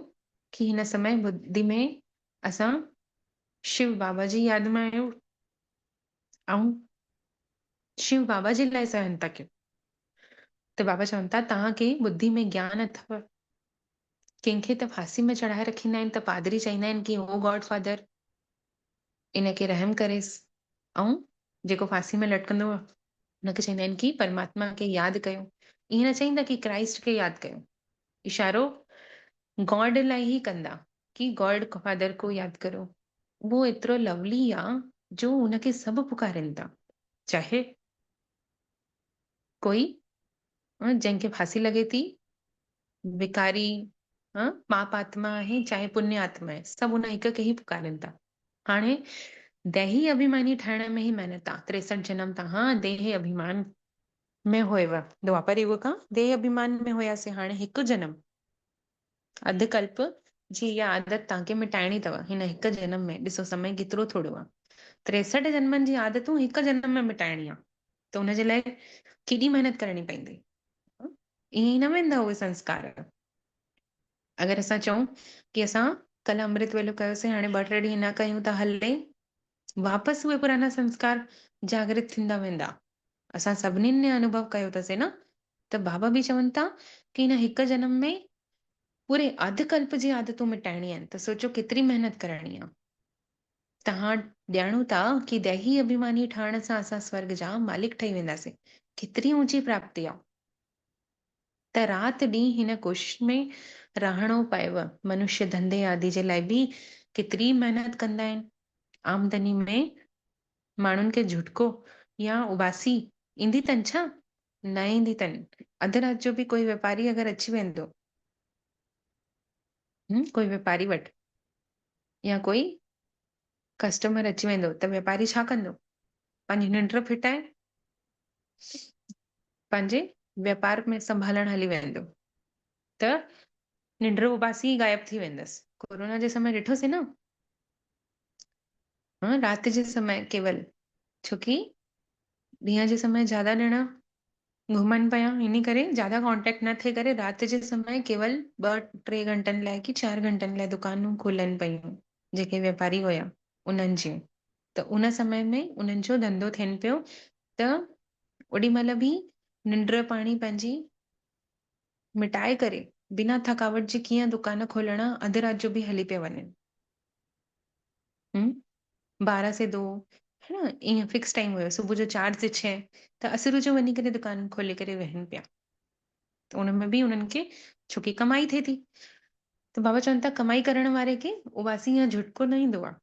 कि हिन समय बुद्धि में असां शिव बाबा जी यादि में आहियूं ऐं शिव बाबा जे लाइ सहन था कयो। त बाबा चवनि था तव्हांखे बुद्धि में ज्ञान अथव। कंहिंखे त फांसी में चढ़ाए रखींदा आहिनि त पादरी चईंदा आहिनि कि ओ गॉड फादर इनखे रहम करेसि, ऐं जेको फांसी में लटकंदो आहे हुनखे चईंदा आहिनि कि परमात्मा खे यादि कयो। ईअं न चईंदा कि क्राइस्ट खे यादि कयो। इशारो गॉड लाइ ही कंदा कि गॉड फादर को यादि करो। वो एतिरो लवली आहे जो उनखे सभु पुकारनि था, चाहे कोई जंहिंखे फांसी लॻे थी, विकारी, पाप आत्मा आहे चाहे पुण्य आत्मा आहे, सभु उन हिक खे ई पुकारनि था। हाणे देही अभिमानी ठाहिण में ही महिनत आहे। 63 जन्म तव्हां देह अभिमान में हुयव, द्वापर युग खां देह अभिमान में हुयासीं। हाणे हिकु जन्म अधु कल्प जी इहा आदत तव्हांखे मिटाइणी अथव हिन हिकु जन्म में। ॾिसो समय केतिरो थोरो आहे। 63 जन्मनि जी आदतूं हिकु जन्म में मिटाइणी आहे, त हुनजे लाइ केॾी महिनत करणी पवंदी। ईअं ई न वेंदा उहे संस्कार। अगरि असां चऊं कि असां कल्ह अमृत वेलो कयोसीं, हाणे 2-3 ॾींहं न कयूं था हले, वापसि उहे पुराना संस्कार जागृत थींदा वेंदा। असां सभिनीनि ने अनुभव कयो अथसीं न। त बाबा बि चवनि था कि हिन हिकु जन्म में पूरे अधु कल्प जी आदतूं मिटाइणी आहिनि, त सोचो केतिरी महिनत करणी आहे। तव्हां ॼाणो था कि देही अभिमानी ठहण सां असां स्वर्ग जा मालिक ठही वेंदासीं। केतिरी ऊंची प्राप्ति आहे। त राति ॾींहुं हिन कोशिश में रहणो पएव। मनुष्य धंधे आदि जे लाइ बि केतिरी महिनत कंदा आहिनि। आमदनी में माण्हुनि खे झुटको या उबासी ईंदी अथनि छा? न ईंदी अथनि। अधु राति जो बि कोई वापारी अगरि अची वेंदो, कोई वापारी वटि या कोई कस्टमर अची वेंदो, त वापारी छा कंदो? पंहिंजी निंड फिटाए पंहिंजे वापार में संभालण हली वेंदो, त निंड उबासी गायब थी वेंदसि। कोरोना जे समय ॾिठोसीं न, राति जे समय केवल, छोकी ॾींहं जे समय ज्यादा ॼणा घुमनि पिया, इन करे ज्यादा कॉन्टेक्ट न थिए करे राति जे समय केवल 2-3 घंटनि लाइ कि 4 घंटनि लाइ दुकानूं खुलनि पियूं जेके वापारी हुया उन्हनि जूं। त उन समय में उन्हनि जो धंधो थियनि पियो, त ओॾी महिल बि निंड पाणी पंहिंजी मिटाए करे बिना थकावट जे कीअं दुकान खोलणा, अधु राति जो बि हली पिया वञनि। 12 से 2, है न, ईअं फिक्स टाइम हुयो। सुबुह जो 4 से 6, त असुर जो वञी करे दुकान खोले करे वेहनि पिया। त उनमें बि उन्हनि खे छोकी कमाई थिए थी, त बाबा चवनि था कमाई करण वारे खे उबासी या झुटको न ईंदो आहे,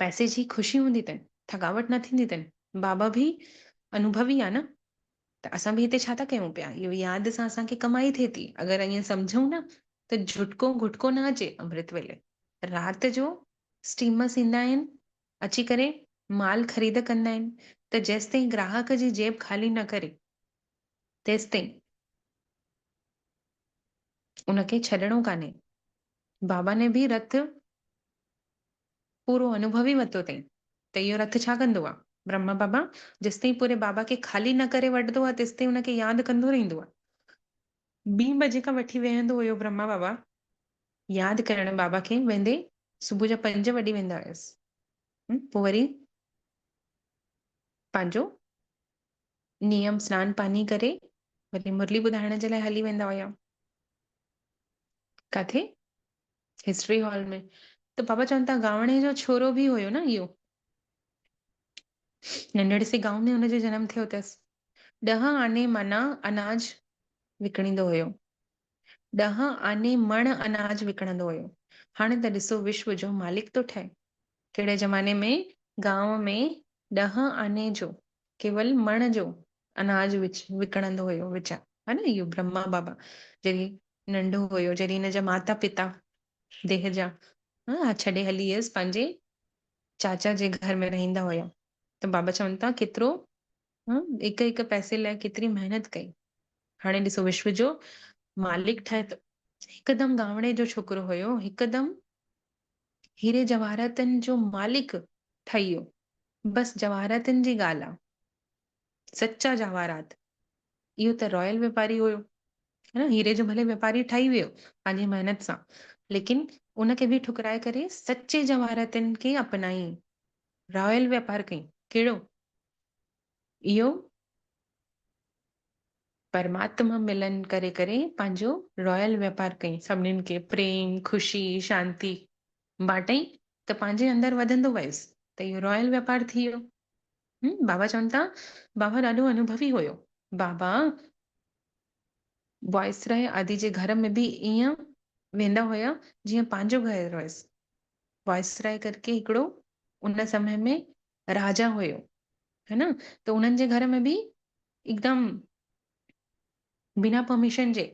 पैसे जी ख़ुशी हूंदी अथनि, थकावट न थींदी अथनि। बाबा बि अनुभवी आहे न, त असां बि हिते छा था कयूं पिया, इहो यादि सां असांखे कमाई थिए थी। अगरि ईअं सम्झूं न त झुटको घुटको न अचे अमृत वेले। राति जो स्टीमर्स ईंदा आहिनि, अची करे माल ख़रीद कंदा आहिनि, त जेसि ताईं ग्राहक जी जेब ख़ाली न करे तेसि ताईं उनखे छॾणो कान्हे। बाबा ने बि रथ पूरो अनुभवी वरितो अथई, त इहो रथ छा कंदो आहे, ब्रह्मा बाबा जेसि ताईं पूरे बाबा खे ख़ाली न करे वठंदो आहे तेसि ताईं हुनखे यादि कंदो रहंदो आहे। 2 बजे खां वठी वेहंदो हुयो ब्रह्मा बाबा यादि करण बाबा खे, वेंदे सुबुह जा 5 वॼी वेंदा हुयसि। पोइ वरी पंहिंजो नियम सनानु पानी करे वरी मुरली ॿुधाइण जे लाइ हली वेंदा हुया। काथे? हिस्ट्री हॉल में। त बाबा चवनि था गावणे जो छोरो बि हुयो न इहो, नंढड़े से गांव में हुनजो जनम थियो अथसि। 10 आने मना अनाज विकिणींदो हुयो, 10 आने मण अनाज विकिणंदो हुयो। हाणे त ॾिसो विश्व जो मालिक थो ठहे। कहिड़े ज़माने में गांव में 10 आने जो केवल मण जो अनाज विकिणंदो हुयो वीचार, हा न। इहो ब्रह्मा बाबा जॾहिं नंढो हुयो, जॾहिं हिनजा माता पिता देह जा छॾे हली वियसि, पंहिंजे चाचा जे घर में रहंदा हुया। त बाबा चवनि था केतिरो हिक हिक पैसे लाइ केतिरी महिनत कई। हाणे ॾिसो विश्व जो मालिक ठहे थो। हिकदमि गावड़े जो छोकिरो हुयो, हिकदमि हीरे जवाहरातनि जो मालिक ठही वियो। बसि जवाहरातनि जी ॻाल्हि आहे, सच्चा जवाहरात। इहो त रॉयल वापारी हुयो, है न। हीरे जो भले वापारी ठही वियो पंहिंजी महिनत सां, लेकिन उनखे बि ठुकराए करे सच्चे जवाहरातनि खे अपनाई, रॉयल वापार कई। कहिड़ो? इहो परमात्मा मिलन करे करे पंहिंजो रॉयल वापार कई, सभिनीनि खे प्रेम ख़ुशी शांती बांटई, त पंहिंजे अंदरि वधंदो वयुसि, त इहो रॉयल वापार थी वियो। बाबा चवनि था बाबा ॾाढो अनुभवी हुयो। बाबा वॉइसराय आदि जे घर में बि ईअं वेंदा हुया जीअं पंहिंजो घर हुयसि। वॉइसराय करके हिकिड़ो उन समय में राजा हुयो, है न। त उन्हनि जे घर में बि एकदमि बिना परमिशन जे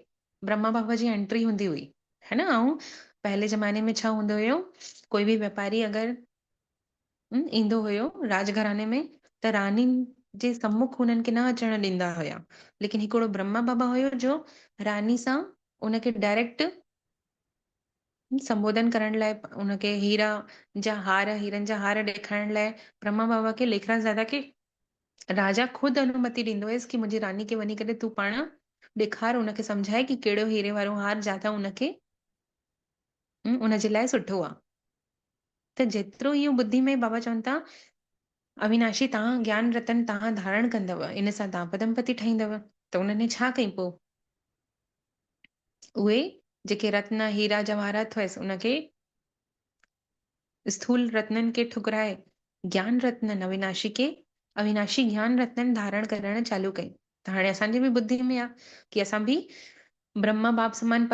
ब्रह्मा बाबा जी एंट्री हूंदी हुई, है न। ऐं पहले ज़माने में छा हूंदो हुयो, कोई बि वापारी अगरि ईंदो हुयो राजघराने में, त रानी जे सम्मुख हुननि खे न अचण ॾींदा हुया। लेकिन हिकिड़ो ब्रह्मा बाबा हुयो जो रानी सां उनखे डायरेक्ट संबोधन करण लाइ, उनखे हीरा जा हार, हीरनि जा हार ॾेखारण लाइ ब्रह्मा बाबा खे, लेखराज दादा खे राजा ख़ुदि अनुमति ॾींदो हुयसि कि मुंहिंजी रानी खे वञी करे तूं पाण ॾेखार, उनखे सम्झाए कि कहिड़ो हीरे वारो हार ज्यादा उनखे उनजे लाइ सुठो आहे। त जेतिरो इहो ॿुधी में बाबा चवनि था अविनाशी तव्हां ज्ञान रतन तव्हां धारण कंदव, इन सां तव्हां पदमपति ठाहींदव। त उन्हनि छा कई पोइ, उहे जेके रत्न हीरा जवाहरात हुयसि उनखे स्थूल रत्ननि खे ठुकराए ज्ञान रत्न अविनाशी खे अविनाशी ज्ञान रत्न धारण करण चालू कई। त हाणे असांजी बि ॿुधी में आहे कि असां बि ब्रह्मा बाप समान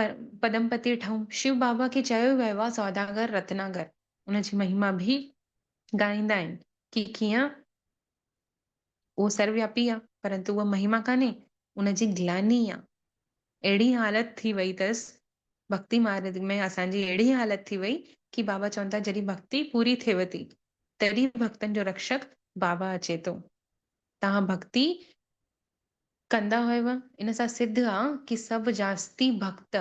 पदमपति ठहूं। शिव बाबा खे चयो वियो आहे सौदागर रत्नागर, उनजी महिमा बि ॻाईंदा आहिनि कि कीअं उहो सर्वव्यापी आहे, परंतु उहा महिमा कान्हे, उनजी ग्लानी आहे। अहिड़ी हालत थी वई अथसि भक्ति मार्ग में, असांजी अहिड़ी हालत थी वई कि बाबा चवनि था जॾहिं भक्ति पूरी थिएव थी तॾहिं भक्तनि जो रक्षक बाबा अचे थो। तव्हां भक्ति कंदा हुयव, इन सां सिद्ध आहे कि सभु जास्ती भक्त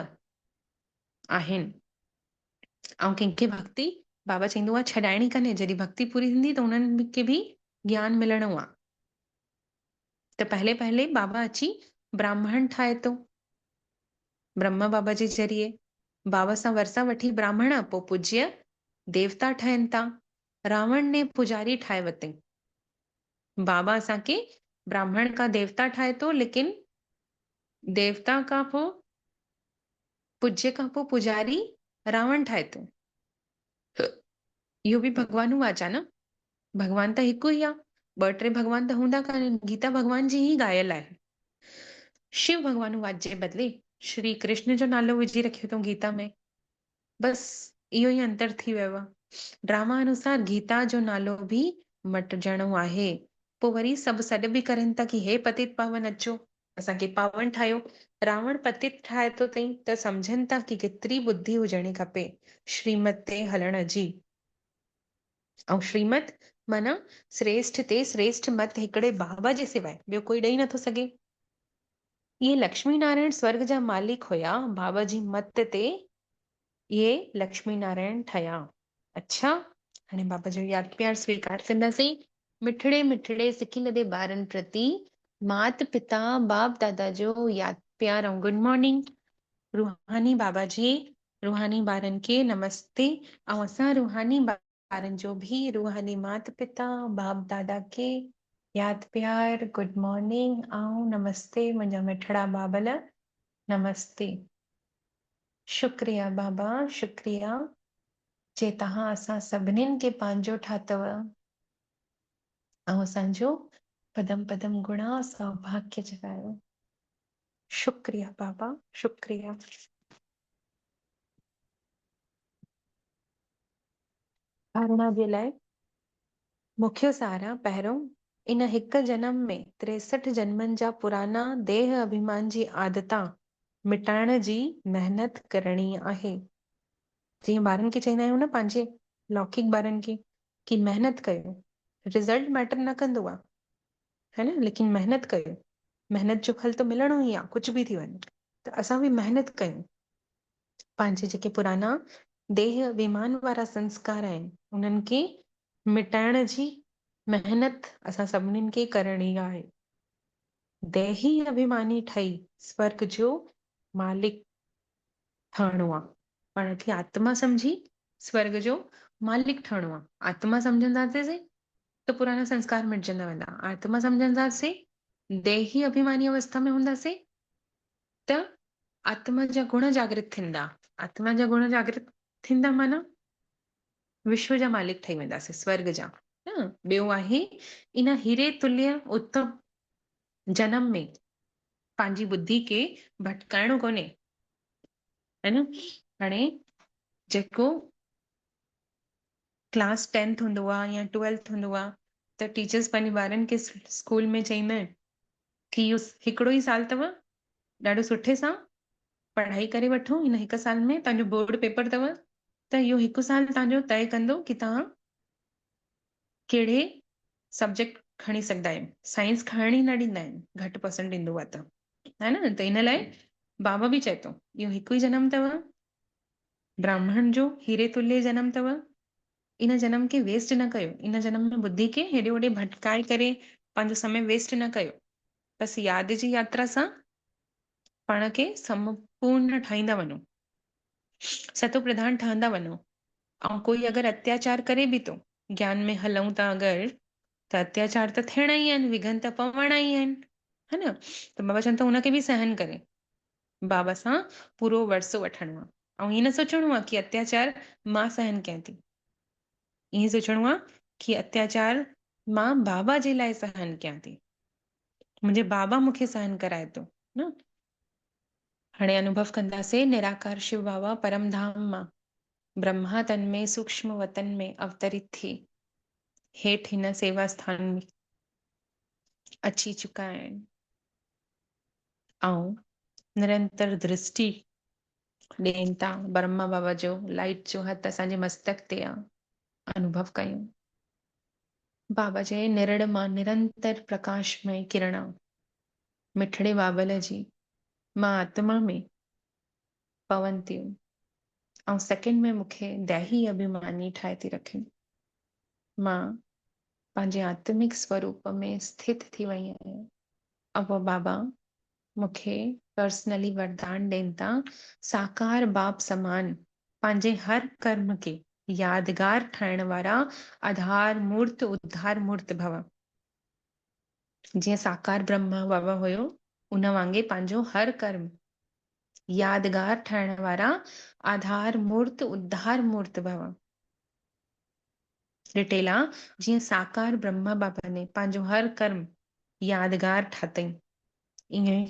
आहिनि। ऐं कंहिंखे भक्ति बाबा चवंदो आहे छॾाइणी कान्हे, जॾहिं भक्ति पूरी थींदी त उन्हनि खे बि ज्ञान मिलणो आहे। त पहले पहले बाबा अची ब्राह्मण ठाहे थो ब्रह्मा बाबा जे ज़रिए, बाबा सां वरसा वठी ब्राह्मण पोइ पूज्य देवता ठहनि था। रावण ने पुजारी ठाहे वरितई, बाबा असांखे ब्राह्मण खां देवता ठाहे थो, लेकिन देवता खां पोइ पूज्य खां पोइ पुजारी रावण ठाहे थो। इहो बि भॻवान वाचा न, भॻवान त हिकु ई आहे, 2-3 भॻवान त हूंदा कान्हनि, गीता भॻवान जी ई ॻायल आहे। शिव भॻवान वात जे बदिले श्री कृष्ण जो नालो विझी रखियो अथऊं गीता में। बस इहो ई अंतर थी वियो आहे। ड्रामा अनुसार गीता जो नालो बि मटिजणो आहे। पोइ वरी सभु सॾ बि करनि था कि हे पतित पावन अचो, असांखे पावन ठाहियो। रावण पतित ठाहे थो अथई त सम्झनि था कि केतिरी बुद्धि हुजणी खपे श्रीमत ते हलण जी। ऐं श्रीमत माना श्रेष्ठ ते श्रेष्ठ मत हिकिड़े बाबा जे सवाइ ॿियो कोई ॾेई नथो सघे। इहे लक्ष्मी नारायण स्वर्ग जा मालिक हुया, बाबा जी मत ते इहे लक्ष्मी नारायण ठहिया। अच्छा, हाणे बाबा जो यादि प्यार स्वीकार कंदासीं। मिठड़े मिठड़े सिखी लदे ॿारनि प्रति मात पिता बाप दादा जो यादि प्यार ऐं गुड मॉर्निंग। रूहानी बाबा जी रूहानी ॿारनि खे नमस्ते। ऐं असां रूहानी ॿारनि जो बि रूहानी मात पिता बाप दादा खे यादि प्यार गुड मॉर्निंग ऐं नमस्ते। मुंहिंजा मिठड़ा बाबल नमस्ते। शुक्रिया बाबा, शुक्रिया जे तव्हां असां सभिनीनि खे पंहिंजो ठातव ऐं असांजो पदम पदम गुणा सौभाग्य जगायो। शुक्रिया बाबा, शुक्रिया। धारणा जे लाइ मुख्य सार आहे। पहिरियों, इन हिक जन्म में 63 जन्मनि जा पुराना देह अभिमान जी आदतां मिटाइण जी महिनत करणी आहे। जीअं ॿारनि खे चवंदा आहियूं न, पंहिंजे लौकिक ॿारनि खे कि महिनत कयो, रिज़ल्ट मैटर न कंदो आहे, है न, लेकिन महिनत कयो, महिनत जो फल त मिलणो ई आहे, कुझु बि थी वञे। त असां बि महिनत कयूं। पंहिंजे जेके पुराना देह अभिमान वारा संस्कार आहिनि उन्हनि खे मिटाइण जी महिनत असां सभिनीनि खे करणी आहे। देही अभिमानी ठही स्वर्ग जो मालिक ठहणो आहे। पाण खे आत्मा समझी स्वर्ग जो मालिक ठहणो आहे। आत्मा समझंदासीं त पुराना संस्कार मिटजंदा वेंदा। आत्मा समझंदासीं, देही अभिमानी अवस्था में हूंदासीं त आत्मा जा गुण जागृत थींदा। आत्मा जा गुण जागृत थींदा माना विश्व जा मालिक ठही वेंदासीं, स्वर्ग जा। ॿियो आहे, इन हीरे तुल्य उत्तम जनम में पंहिंजी बुद्धि खे भटकाइणो कोन्हे, है न। हाणे जेको क्लास 10th हूंदो आहे या 12th हूंदो आहे त टीचर्स पंहिंजे ॿारनि खे स्कूल में चईंदा आहिनि कि इहो हिकिड़ो ई साल अथव, ॾाढो सुठे सां पढ़ाई करे वठो। हिन हिक साल में तव्हांजो बोर्ड पेपर अथव, त इहो हिकु साल तव्हांजो तय कंदो कि तव्हां कहिड़े सब्जेक्ट खणी सघंदा आहियो। साइंस खणण ई न ॾींदा आहिनि, घटि परसेंट ईंदो आहे त, है न। त इन लाइ बाबा बि चए थो इहो हिकु ई जनम अथव, ब्राह्मण जो हीरे तुल्य जनम अथव। इन जनम खे वेस्ट न कयो, इन जनम में बुद्धि खे हेॾे होॾे भटकाए करे पंहिंजो समय वेस्ट न कयो। बसि यादि जी यात्रा सां पाण खे संपूर्ण ठाहींदा वञो, सतो प्रधान ठहंदा वञो। ऐं कोई अगरि अत्याचार करे बि थो, ज्ञान में हलूं था अगरि, त अत्याचार त थियणा ई आहिनि, विघन त पवणा ई आहिनि, है न। त बाबा चवनि था हुनखे बि सहन करे बाबा सां पूरो वरसो वठणो आहे। ऐं हीअं न सोचणो आहे कि अत्याचार मां सहन कयां थी, ईअं सोचणो आहे कि अत्याचार मां बाबा जे लाइ सहन कयां थी, मुंहिंजे बाबा मूंखे सहन कराए थो न। हाणे अनुभव कंदासीं निराकार शिव बाबा परम धाम मां ब्रह्मा तन में सूक्ष्म वतन में अवतरित थी हेठि हिन सेवा स्थान में अची चुका आहिनि ऐं निरंतर दृष्टि ॾियनि था। ब्रह्मा बाबा जो लाइट जो हथ असांजे मस्तक ते आहे, अनुभव कयूं। बाबा जे निरड़ मां निरंतर प्रकाशमय किरण मिठड़े बाबल जी मां आत्मा में पवनि थियूं ऐं सेकेंड में मूंखे दैही अभिमानी ठाहे थी रखे। मां पंहिंजे आत्मिक स्वरूप में स्थित थी वई आहियां। अब बाबा मूंखे पर्सनली वरदान ॾियनि था, साकार बाप समान पंहिंजे हर कर्म खे यादगार ठाहिण वारा आधार मूर्त उद्धार मूर्त भव। जीअं साकार ब्रह्मा बाबा हुयो, उन वांगे पंहिंजो हर कर्म यादगार ठाहिण वारा आधार मूर्त उद्धार मूर्त भव। ॾिठेला जीअं साकार ब्रह्मा बाबा ने पंहिंजो हर कर्म यादगार ठातई, ईअं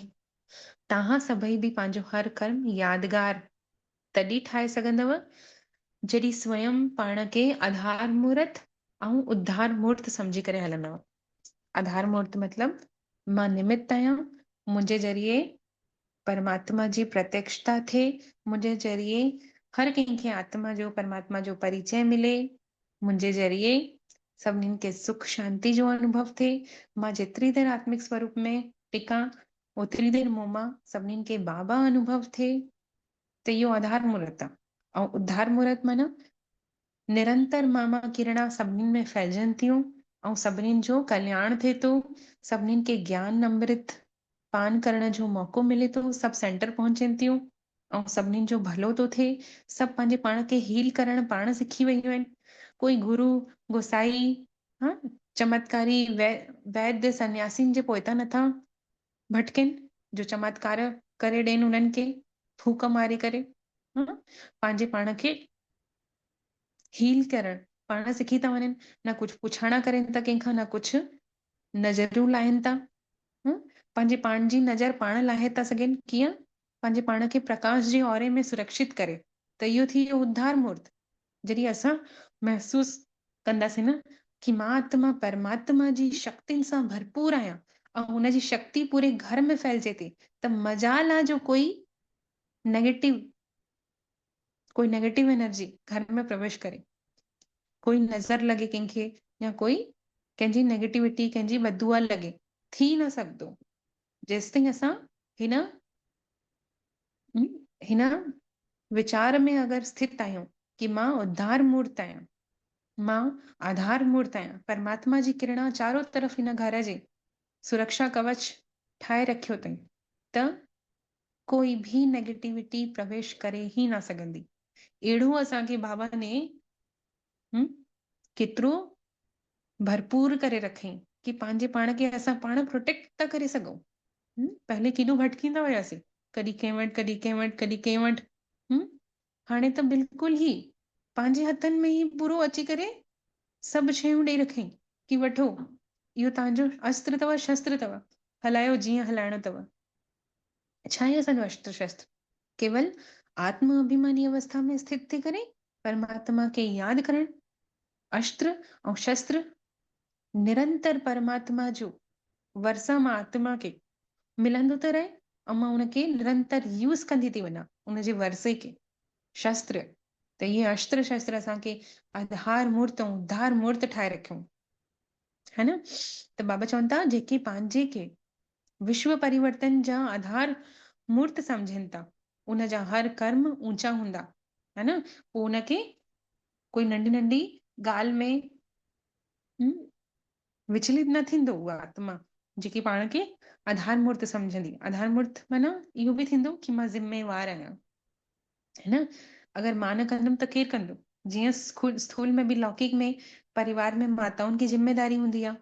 तव्हां सभई बि पंहिंजो हर कर्म यादगार तॾहिं ठाहे सघंदव जॾहिं स्वयं पाण खे आधार मूर्त ऐं उद्धार मूर्त सम्झी करे हलंदव। आधार मूर्त मतलब मां निमित्त आहियां, मुंहिंजे ज़रिए परमात्मा जी प्रत्यक्षता थिए, मुंहिंजे ज़रिए हर कंहिंखे आत्मा जो परमात्मा जो परिचय मिले, मुंहिंजे ज़रिए सभिनीनि खे सुख शांति जो अनुभव थिए। मां जेतिरी देर आत्मिक स्वरूप में टिकां ओतिरी देर मूं मां सभिनीनि खे बाबा अनुभव थिए। त इहो आधार मूर्त आहे। ऐं उद्धार मूर्त माना निरंतर मामा किरणा सभिनीनि में फैलजनि थियूं ऐं सभिनीनि जो कल्याण थिए थो, सभिनीनि खे ज्ञान अमृत पान करण जो मौको मिले थो, सभु सेंटर पहुचनि थियूं ऐं सभिनीनि जो भलो थो थिए। सभु पंहिंजे पाण खे हील करण पाण सिखी वयूं आहिनि। कोई गुरु गोसाई हा चमत्कारी वैद्य सन्यासीनि जे पोइता नथा भटकिन जो चमत्कार करे ॾियनि उन्हनि खे फूक मारे करे। हा पंहिंजे पाण खे हील करण पाण सिखी था वञनि, न कुझु पुछाणा करनि था कंहिंखां, न कुझु नज़रियूं लाहिनि था। पंहिंजे पाण जी नज़र पाण लाहे था सघनि, कीअं पंहिंजे पाण खे प्रकाश जे औरे में सुरक्षित करे। त इहो थी वियो उद्धार मूर्त। जॾहिं असां महसूस कंदासीं न कि मां आत्मा परमात्मा जी शक्तियुनि सां भरपूर आहियां ऐं हुनजी शक्ति पूरे घर में फैलजे थी, त मजाल आहे जो कोई नेगेटिव एनर्जी घर में प्रवेश करे, कोई नज़र लॻे कंहिंखे या कोई कंहिंजी नेगेटिविटी कंहिंजी बदुआ लॻे, थी न सघंदो जेसिताईं असां हिन हिन विचार में अगरि स्थित आहियूं कि मां उद्धार मूर्त आहियां, मां आधार मूर्त आहियां, परमात्मा जी किरणा चारो तरफ़ हिन घर जे सुरक्षा कवच ठाहे रखियो अथई, त कोई भी नेगेटिविटी प्रवेश करे ही न सघंदी। अहिड़ो असांखे बाबा ने केतिरो भरपूर करे रखई कि पंहिंजे पाण खे असां पाण प्रोटेक्ट था करे सघूं। पहले केॾो भटकींदा हुयासीं, कॾहिं कंहिं वटि कॾहिं कंहिं वटि कॾहिं कंहिं वटि। हाणे त बिल्कुलु ई पंहिंजे हथनि में ई पूरो अची करे सभु शयूं ॾेई रखई कि वठो इहो तव्हांजो अस्त्र अथव शस्त्र अथव, हलायो जीअं हलाइणो अथव। छा आहे असांजो अस्त्र शस्त्र? केवल आत्म अभिमानी अवस्था में स्थित थी करे परमात्मा खे यादि करणु। अस्त्र ऐं शस्त्र निरंतर परमात्मा जो वरसा मां आत्मा खे मिलंदो त रहे ऐं मां उनखे निरंतर यूज़ कंदी थी वञा उनजे वरसे खे। शस्त्र त इहे अस्त्र शस्त्र असांखे आधार मूर्त ऐं उद्धार मूर्त ठाहे रखियूं है न। त बाबा चवनि था जेके पंहिंजे खे विश्व परिवर्तन जा आधार मूर्त सम्झनि था उनजा हर कर्म ऊंचा हूंदा है न। पोइ उनखे कोई नंढी नंढी ॻाल्हि में विचलित न थींदो उहा आत्मा जेकी पाण खे आधार मूर्त सम्झंदी। आधार मूर्त माना इहो बि थींदो कि मां ज़िम्मेवार आहियां है न। अगरि मां न कंदमि त केरु कंदो? जीअं स्थूल में बि लौकिक में परिवार में माताउनि की जिम्मेदारी हूंदी आहे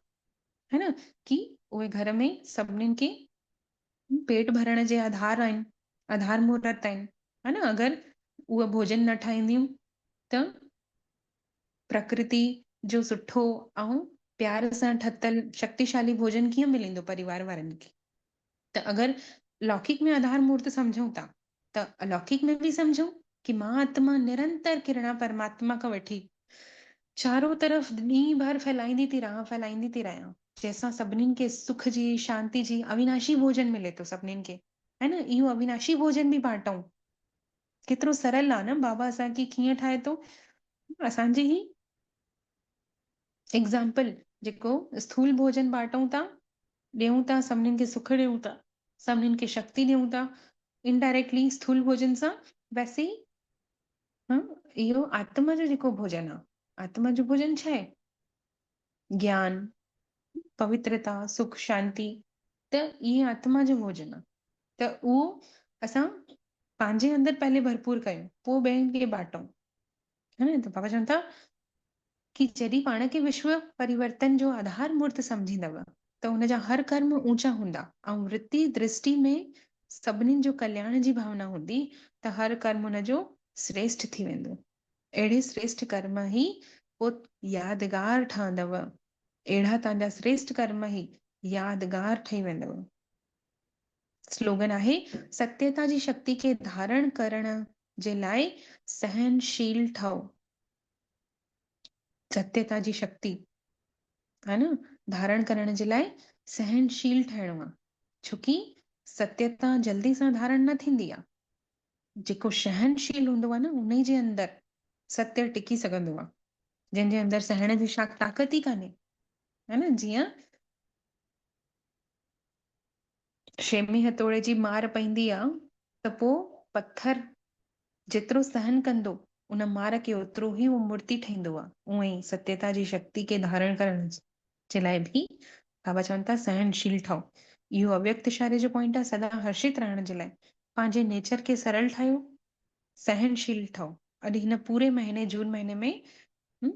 है न कि उहे घर में सभिनीनि खे पेट भरण जे आधार आहिनि, आधार मूर्त आहिनि है न। अगरि उहे भोजन न ठाहींदियूं त प्रकृति जो सुठो ऐं प्यार सां ठतल शक्तिशाली भोजन कीअं मिलंदो परिवार वारनि खे? त अगरि लौकिक में आधार मूर्त सम्झूं था त अलौकिक में बि सम्झूं कि मां आत्मा निरंतर किरणा परमात्मा खां वठी चारों तरफ़ ॾींहुं भर फैलाईंदी थी रहियां जंहिंसां सभिनीनि खे सुख जी शांति जी अविनाशी भोजन मिले थो सभिनीनि खे है न। इहो अविनाशी भोजन बि बांटूं केतिरो सरल आहे न। बाबा असांखे कीअं ठाहे थो, असांजी ही एग्ज़ाम्पल जेको स्थूल भोजन बांटूं था ॾियूं था सभिनीनि खे सुख ॾियूं था सभिनीनि खे शक्ति ॾियूं था इनडायरेक्टली स्थूल भोजन सां। वैसे ई इहो आत्मा जो जेको भोजन आहे, आत्मा जो भोजन छा आहे? ज्ञान पवित्रता सुख शांति। त इहे आत्मा जो भोजन आहे त उहो असां पंहिंजे अंदरि पहले भरपूर कयूं पोइ ॿियनि खे बांटूं है न। त बाबा चवनि था कि जॾहिं पाण खे विश्व परिवर्तन जो आधार मूर्त सम्झींदव त हुनजा हर कर्म ऊंचा हूंदा ऐं वृत्ति दृष्टि में सभिनीनि जो कल्याण जी भावना हूंदी त हर कर्म हुनजो श्रेष्ठ थी वेंदो। अहिड़े श्रेष्ठ कर्म ई पोइ यादगार ठहंदव, अहिड़ा तव्हांजा श्रेष्ठ कर्म ई यादगार ठही वेंदव। स्लोगन आहे सत्यता जी शक्ति खे धारण करण जे लाइ सहनशील ठहो। सत्यता जी शक्ति है न धारण करण जे लाइ सहनशील ठहिणो आहे, छोकी सत्यता जल्दी सां धारण न थींदी आहे। जेको सहनशील हूंदो आहे न उन जे अंदर सत्य टिकी सघंदो आहे, जंहिंजे अंदर सहण जी ताक़त ई कान्हे, है न। जीअं शेमी हथोड़े जी मार पईंदी आहे त पोइ पत्थर जेतिरो सहन कंदो उन मार खे ओतिरो ई उहो मूर्ति ठहींदो आहे। उअं ई सत्यता जी शक्ति खे धारण करण जे लाइ बि बाबा चवनि था सहनशील ठहो। इहो अव्यक्त इशारे जो पॉइंट आहे, सदा हर्षित रहण जे लाइ पंहिंजे नेचर खे सरल ठाहियो, सहनशील ठहो। अॼु हिन पूरे महीने जून महीने में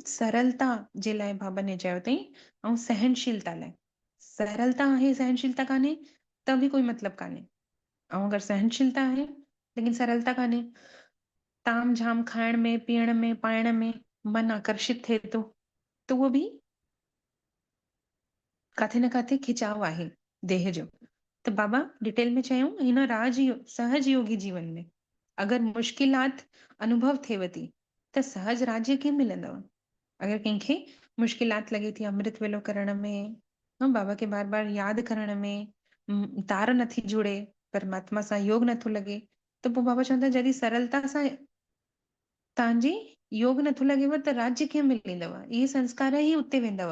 सरलता जे लाइ बाबा ने चयो अथई, ऐं सहनशीलता लाइ। सरलता आहे सहनशीलता कान्हे त बि कोई मतिलबु कान्हे, ऐं अगरि सहनशीलता आहे लेकिन सरलता कान्हे, ताम झाम खाइण में पीअण में पाइण में मन आकर्षित थिए थो त उहो बि काथे न काथे खिचाव आहे देह जो। त बाबा डिटेल में चयूं हिन सहज योगी जीवन में अगरि मुश्किलात अनुभव थिएव थी त सहज राज्य कीअं मिलंदव। अगरि कंहिंखे मुश्किलात लॻे थी अमृत वेलो करण में, बाबा खे बार बार यादि करण में, तार नथी जुड़े, परमात्मा सां योग नथो लॻे, त पोइ बाबा चवंदा जॾहिं सरलता सां तव्हांजी योग नथो लॻेव त राज्य कीअं मिलंदव, इहे संस्कार ई उते वेंदव।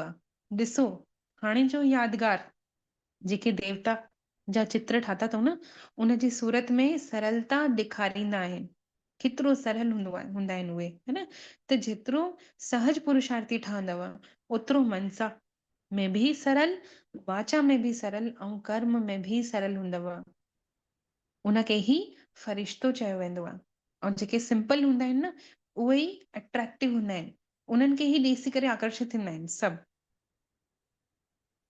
ॾिसो हाणे जो यादगार जेके देवता जा चित्र ठाता अथऊं न उनजी सूरत में सरलता ॾेखारींदा आहिनि, केतिरो सरल हूंदा आहिनि उहे, है न। त जेतिरो सहज पुरुषार्थी ठहंदव ओतिरो मनसा में भी सरल, वाचा में भी सरल, ऐं कर्म में भी सरल हूंदव। उनखे ई फरिश्तो चयो वेंदो आहे। ऐं जेके सिंपल हूंदा आहिनि न उहे ई अट्रैक्टिव हूंदा आहिनि, उन्हनि खे ई ॾिसी करे आकर्षित थींदा आहिनि सभु।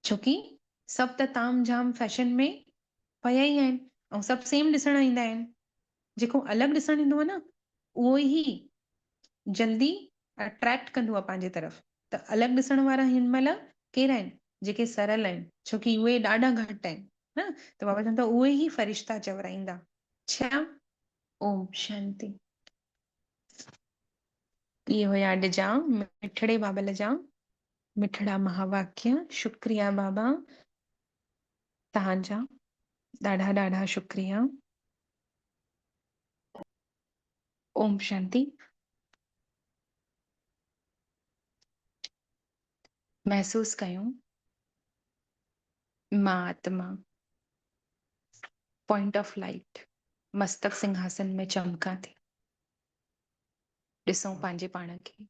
छोकी सभु त ताम झाम फैशन में पिया ई आहिनि ऐं सभु सेम ॾिसण ईंदा आहिनि। जेको अलॻि ॾिसण ईंदो आहे न उहो ई जल्दी अट्रैक्ट कंदो आहे पंहिंजे तरफ़। त अलॻि ॾिसण वारा हिन महिल केरु आहिनि, जेके सरल आहिनि, छोकी उहे ॾाढा घटि आहिनि न। त बाबा चवनि था उहे ई फरिश्ता चवराईंदा। छा? ओम शांति। इहे हुया अॼु जा मिठड़े बाबल जा मिठड़ा महावाक्य। शुक्रिया बाबा तव्हांजा, ॾाढा ॾाढा शुक्रिया। ओम शांति। महसूस कयूं मां आत्मा पॉइंट ऑफ लाइट मस्तक सिंहासन में चमका थी। ॾिसूं पंहिंजे पाण खे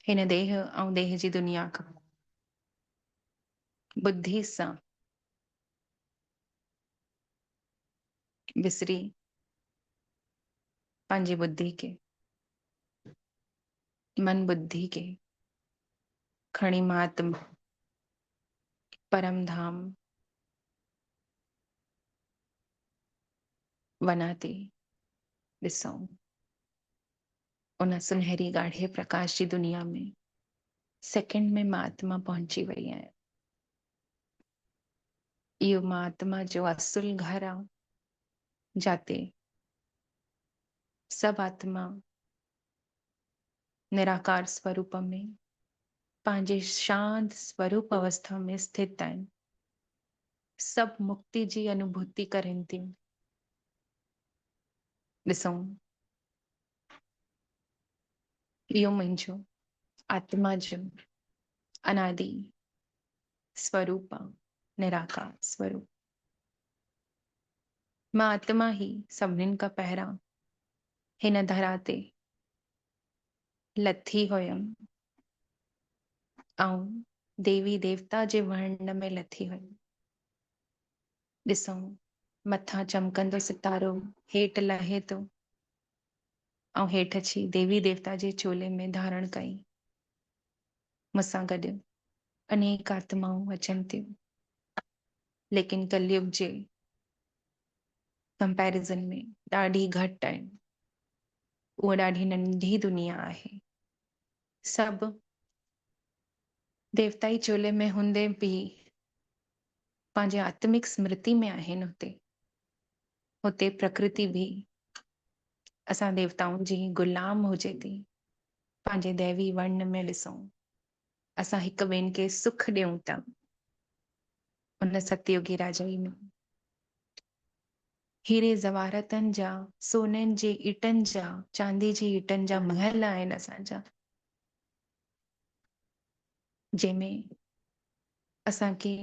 हिन देह ऐं देह जी दुनिया खां बुद्धि सां विसरी पंहिंजी बुद्धि खे, मन बुद्धि खे खणी मां आत्मा परम धाम वञा थी। ॾिसूं उन सुनहरी ॻाढ़े प्रकाश जी दुनिया में सेकंड में मां आत्मा पहुची वई आहियां। इहो मां आत्मा जो असुल घर आहे, जाते सब आत्मा निराकार स्वरूप में पंहिंजे शांत स्वरूप अवस्था में स्थित आहिनि। सब मुक्ति जी अनुभूति करनि थियूं। ॾिसूं इहो मुंहिंजो आत्मा जो अनादि स्वरूप आहे, निराकार स्वरूप। मां आत्मा ही सभिनीनि खां पहिरां हिन धरा ते लथी हुयमि ऐं देवी देवता जे वर्ण में लथी हुयमि। ॾिसूं मथां चमकंदो सितारो हेठि लहे थो ऐं हेठि अची देवी देवता जे चोले में धारण कई। मूंसां गॾु अनेक आत्माऊं अचनि थियूं, लेकिन कलयुग जे कंपैरिजन में ॾाढी घटि आहिनि। उहा ॾाढी नंढी दुनिया आहे। सभु देवताई चोले में हूंदे बि पंहिंजे आत्मिक स्मृति में आहिनि हुते। हुते प्रकृति भी असां देवताउनि जी गुलाम हुजे थी। पंहिंजे दैवी वर्ण में ॾिसूं, असां हिक ॿिए खे सुख ॾियूं था उन सतयुगी राजाई में। हीरे ज़वारतनि जा, सोननि जे ईटनि जा, चांदी जी ईटनि जा महल आहिनि असांजा, जंहिंमें असांखे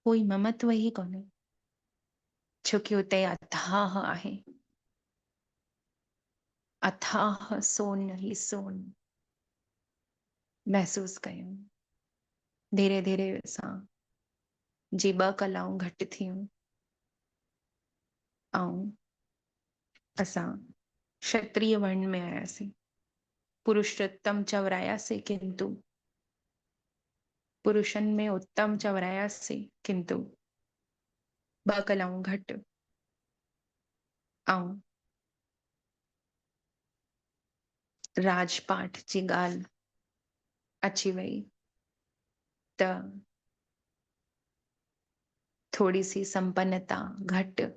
कोई ममत्व ई कोन्हे, छोकी हुते अथाह आहे। अथाह सोन ही सोन महसूस कयूं। धीरे धीरे असां जी ॿ कलाऊं घटि थियूं ऐं असां क्षत्रिय वर्ण में आयासीं। पुरुषोत्तम चवरायासीं, किंतु पुरुषनि में उत्तम चवरायासीं, किंतु ॿ कलाऊं घटि। ऐं राजपाठ जी ॻाल्हि अची वई त थोड़ी सी संपन्नता घटि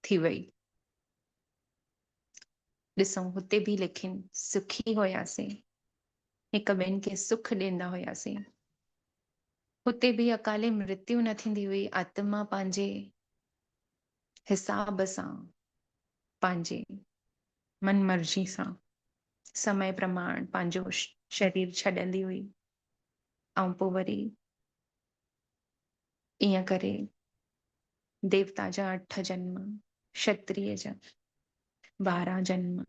थी वई। ॾिसूं हुते बि लेकिन सुखी हुयासीं, हिक ॿियनि खे सुख ॾींदा हुयासीं। हुते बि अकाले मृत्यु न थींदी हुई। आत्मा पंहिंजे हिसाब सां, पंहिंजे मन मर्जी सां समय प्रमाण पंहिंजो शरीर छॾंदी हुई ऐं पोइ वरी ईअं करे देवता जा 8 जन्म, क्षत्रिय जा 12 जन्म,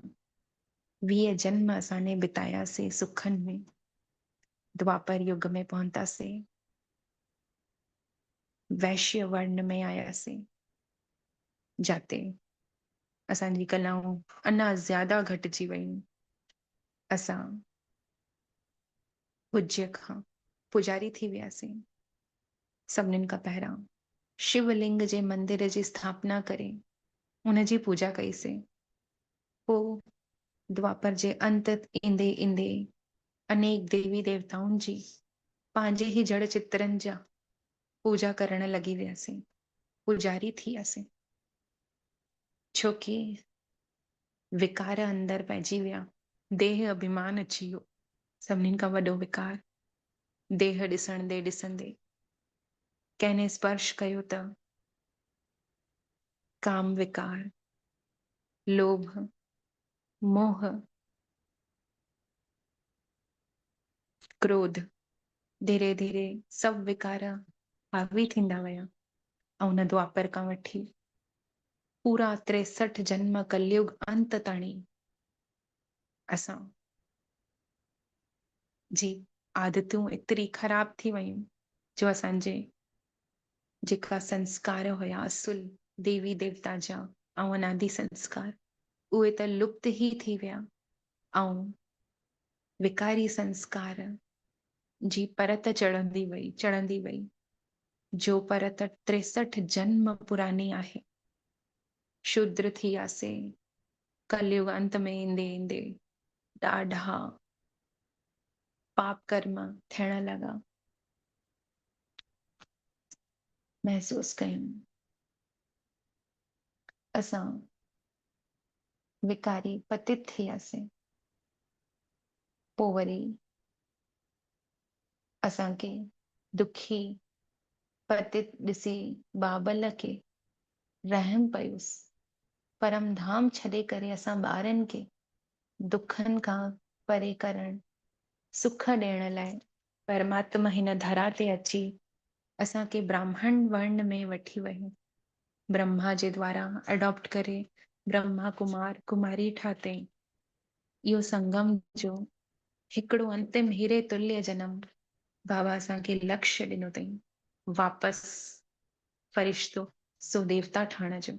20 जन्म असांने बितायासीं सुखनि में। द्वापर युग में पहुंतासीं, वैश्य वर्ण में आयासीं, जाते असांजी कलाऊं अञा ज्यादा घटिजी वयूं। असां पूज्य खां पुजारी थी वियासीं। सभिनीनि खां पहिरां शिवलिंग जे मंदिर जी स्थापना करे उनजी पूजा कईसीं। पोइ द्वापर जे अंत ईंदे ईंदे अनेक देवी देवताउनि जी पंहिंजे ई जड़ चित्रनि जा पूजा करण लॻी वियासीं, पुजारी थी वियासीं। छोकी विकार अंदर पइजी विया, देह अभिमान अची वियो। सभिनीनि खां वॾो विकार देह ॾिसंदे ॾिसंदे कंहिं स्पर्श कयो त काम विकार, लोभ, मोह, क्रोध, धीरे धीरे सब विकार हावी थींदा विया। ऐं उन द्वापर खां वठी पूरा 63 जन्म कलयुग अंत ताणी असां जी आदतूं एतिरी ख़राब थी वयूं जो असांजे जेका संस्कार हुया असुल देवी देवता जा ऐं अनादि संस्कार, उहे त लुप्त ही थी विया। ऐं विकारी संस्कार जी परत चढ़ंदी वई, जो परत 63 जन्म पुरानी आहे। शूद्र थी वियासीं। कलयुग अंत में ईंदे ईंदे ॾाढा पाप कर्म थियण लॻा। महसूस कयूं असां विकारी पतित थी वियासीं। पोइ वरी असांखे दुखी पतित ॾिसी बाबल खे रहम पयुसि। परम धाम छॾे करे असां ॿारनि खे दुखनि खां परे करण, सुख ॾियण लाइ परमात्मा हिन धरा ते अची असांखे ब्राह्मण वर्ण में वठी वयो। ब्रह्मा जे द्वारा अडॉप्ट करे ब्रह्मा कुमार कुमारी ठातई। इहो संगम जो हिकिड़ो अंतिम हीरे तुल्य जनम बाबा असांखे लक्ष्य ॾिनो अथई, वापसि फरिश्तो सो देवता ठहण जो।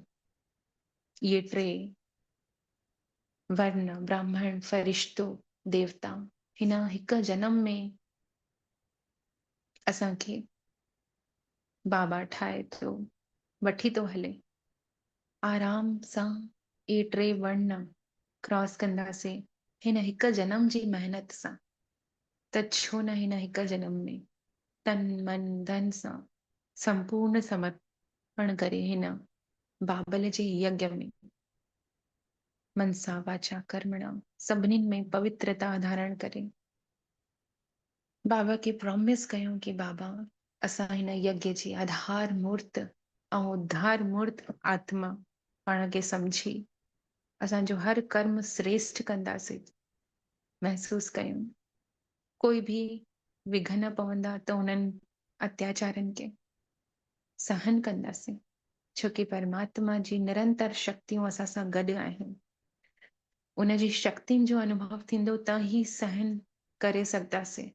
इहे 3 वर्ण ब्राह्मण फरिश्तो देवता हिन हिक जन्म में असांखे बाबा ठाहे थो वठी थो हले। आराम सां इहे 3 वर्ण क्रॉस कंदासीं हिन हिक जन्म जी मेहनत सां। त छो न हिन हिक जन्म में तन मन धन सां संपूर्ण समर्पण करे हिन बाबल जे यज्ञ में मनसा वाचा कर्मणा सभिनीनि में पवित्रता धारण करे बाबा खे प्रॉमिस कयूं कि बाबा असां हिन यज्ञ जी आधार मूर्त ऐं उद्धार मूर्त आत्मा पाण खे समझी असांजो हर कर्म श्रेष्ठ कंदासीं महसूस कयूं कोई भी विघन पवंदा त उन्हनि अत्याचारनि खे सहन कंदासीं छोकी परमात्मा जी निरंतर शक्तियूं असां सां गॾु आहिनि उनजी शक्तियुनि जो अनुभव थींदो त ई सहन करे सघंदासीं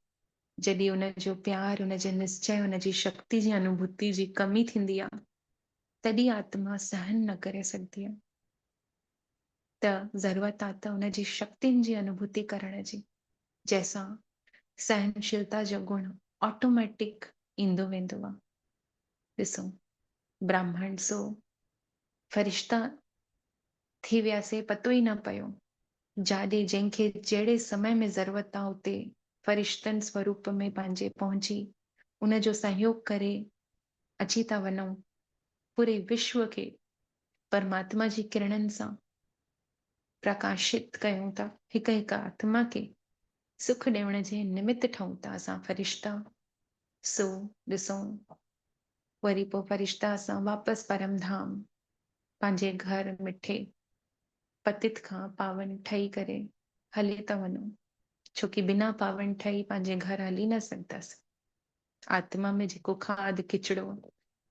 जॾहिं उनजो प्यार उनजे निश्चय उनजी शक्ति जी अनुभूति जी कमी थींदी आहे तॾहिं आत्मा सहन न करे सघंदी आहे त ज़रूरत आहे त उनजी शक्तियुनि जी अनुभूति करण जी जंहिंसां सहनशीलता जो गुण ऑटोमेटिक ईंदो वेंदो आहे ॾिसो ब्राह्मण सो फरिश्ता थी वियासीं पतो ई न पियो जाॾे जंहिंखे जहिड़े समय में ज़रूरत आहे उते फरिश्तनि स्वरूप में पंहिंजे पहुची उनजो सहयोग करे अची था वञूं पूरे विश्व खे परमात्मा जी किरणनि सां प्रकाशित कयूं था हिक हिक आत्मा खे सुख ॾियण जे निमित्त ठहूं था असां फरिश्ता सो ॾिसूं वरी पोइ फरिश्ता असां वापसि परमधाम पंहिंजे घर मिठे पतित खां पावन ठही करे हली था वञूं छोकी बिना पावन ठही पंहिंजे घर हली न सघंदासीं आत्मा में जेको खाद किचड़ो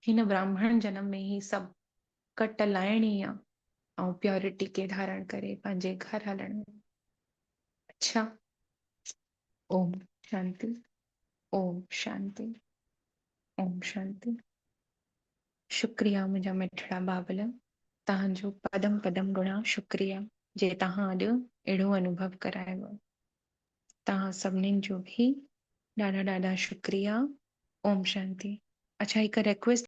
हिन ब्राह्मण जन्म में ही सभु कट लाइणी आहे ऐं प्योरिटी खे धारण करे पंहिंजे घर हलणो अच्छा ओम शांति ओम शांति ओम शांति शुक्रिया मुंहिंजा मिठड़ा बाबल तव्हांजो पदम पदम गुणा शुक्रिया जे तव्हां अॼु अहिड़ो अनुभव करायो तव्हां सभिनीनि जो बि ॾाढा ॾाढा शुक्रिया ओम शांति अच्छा हिकु रिक्वेस्ट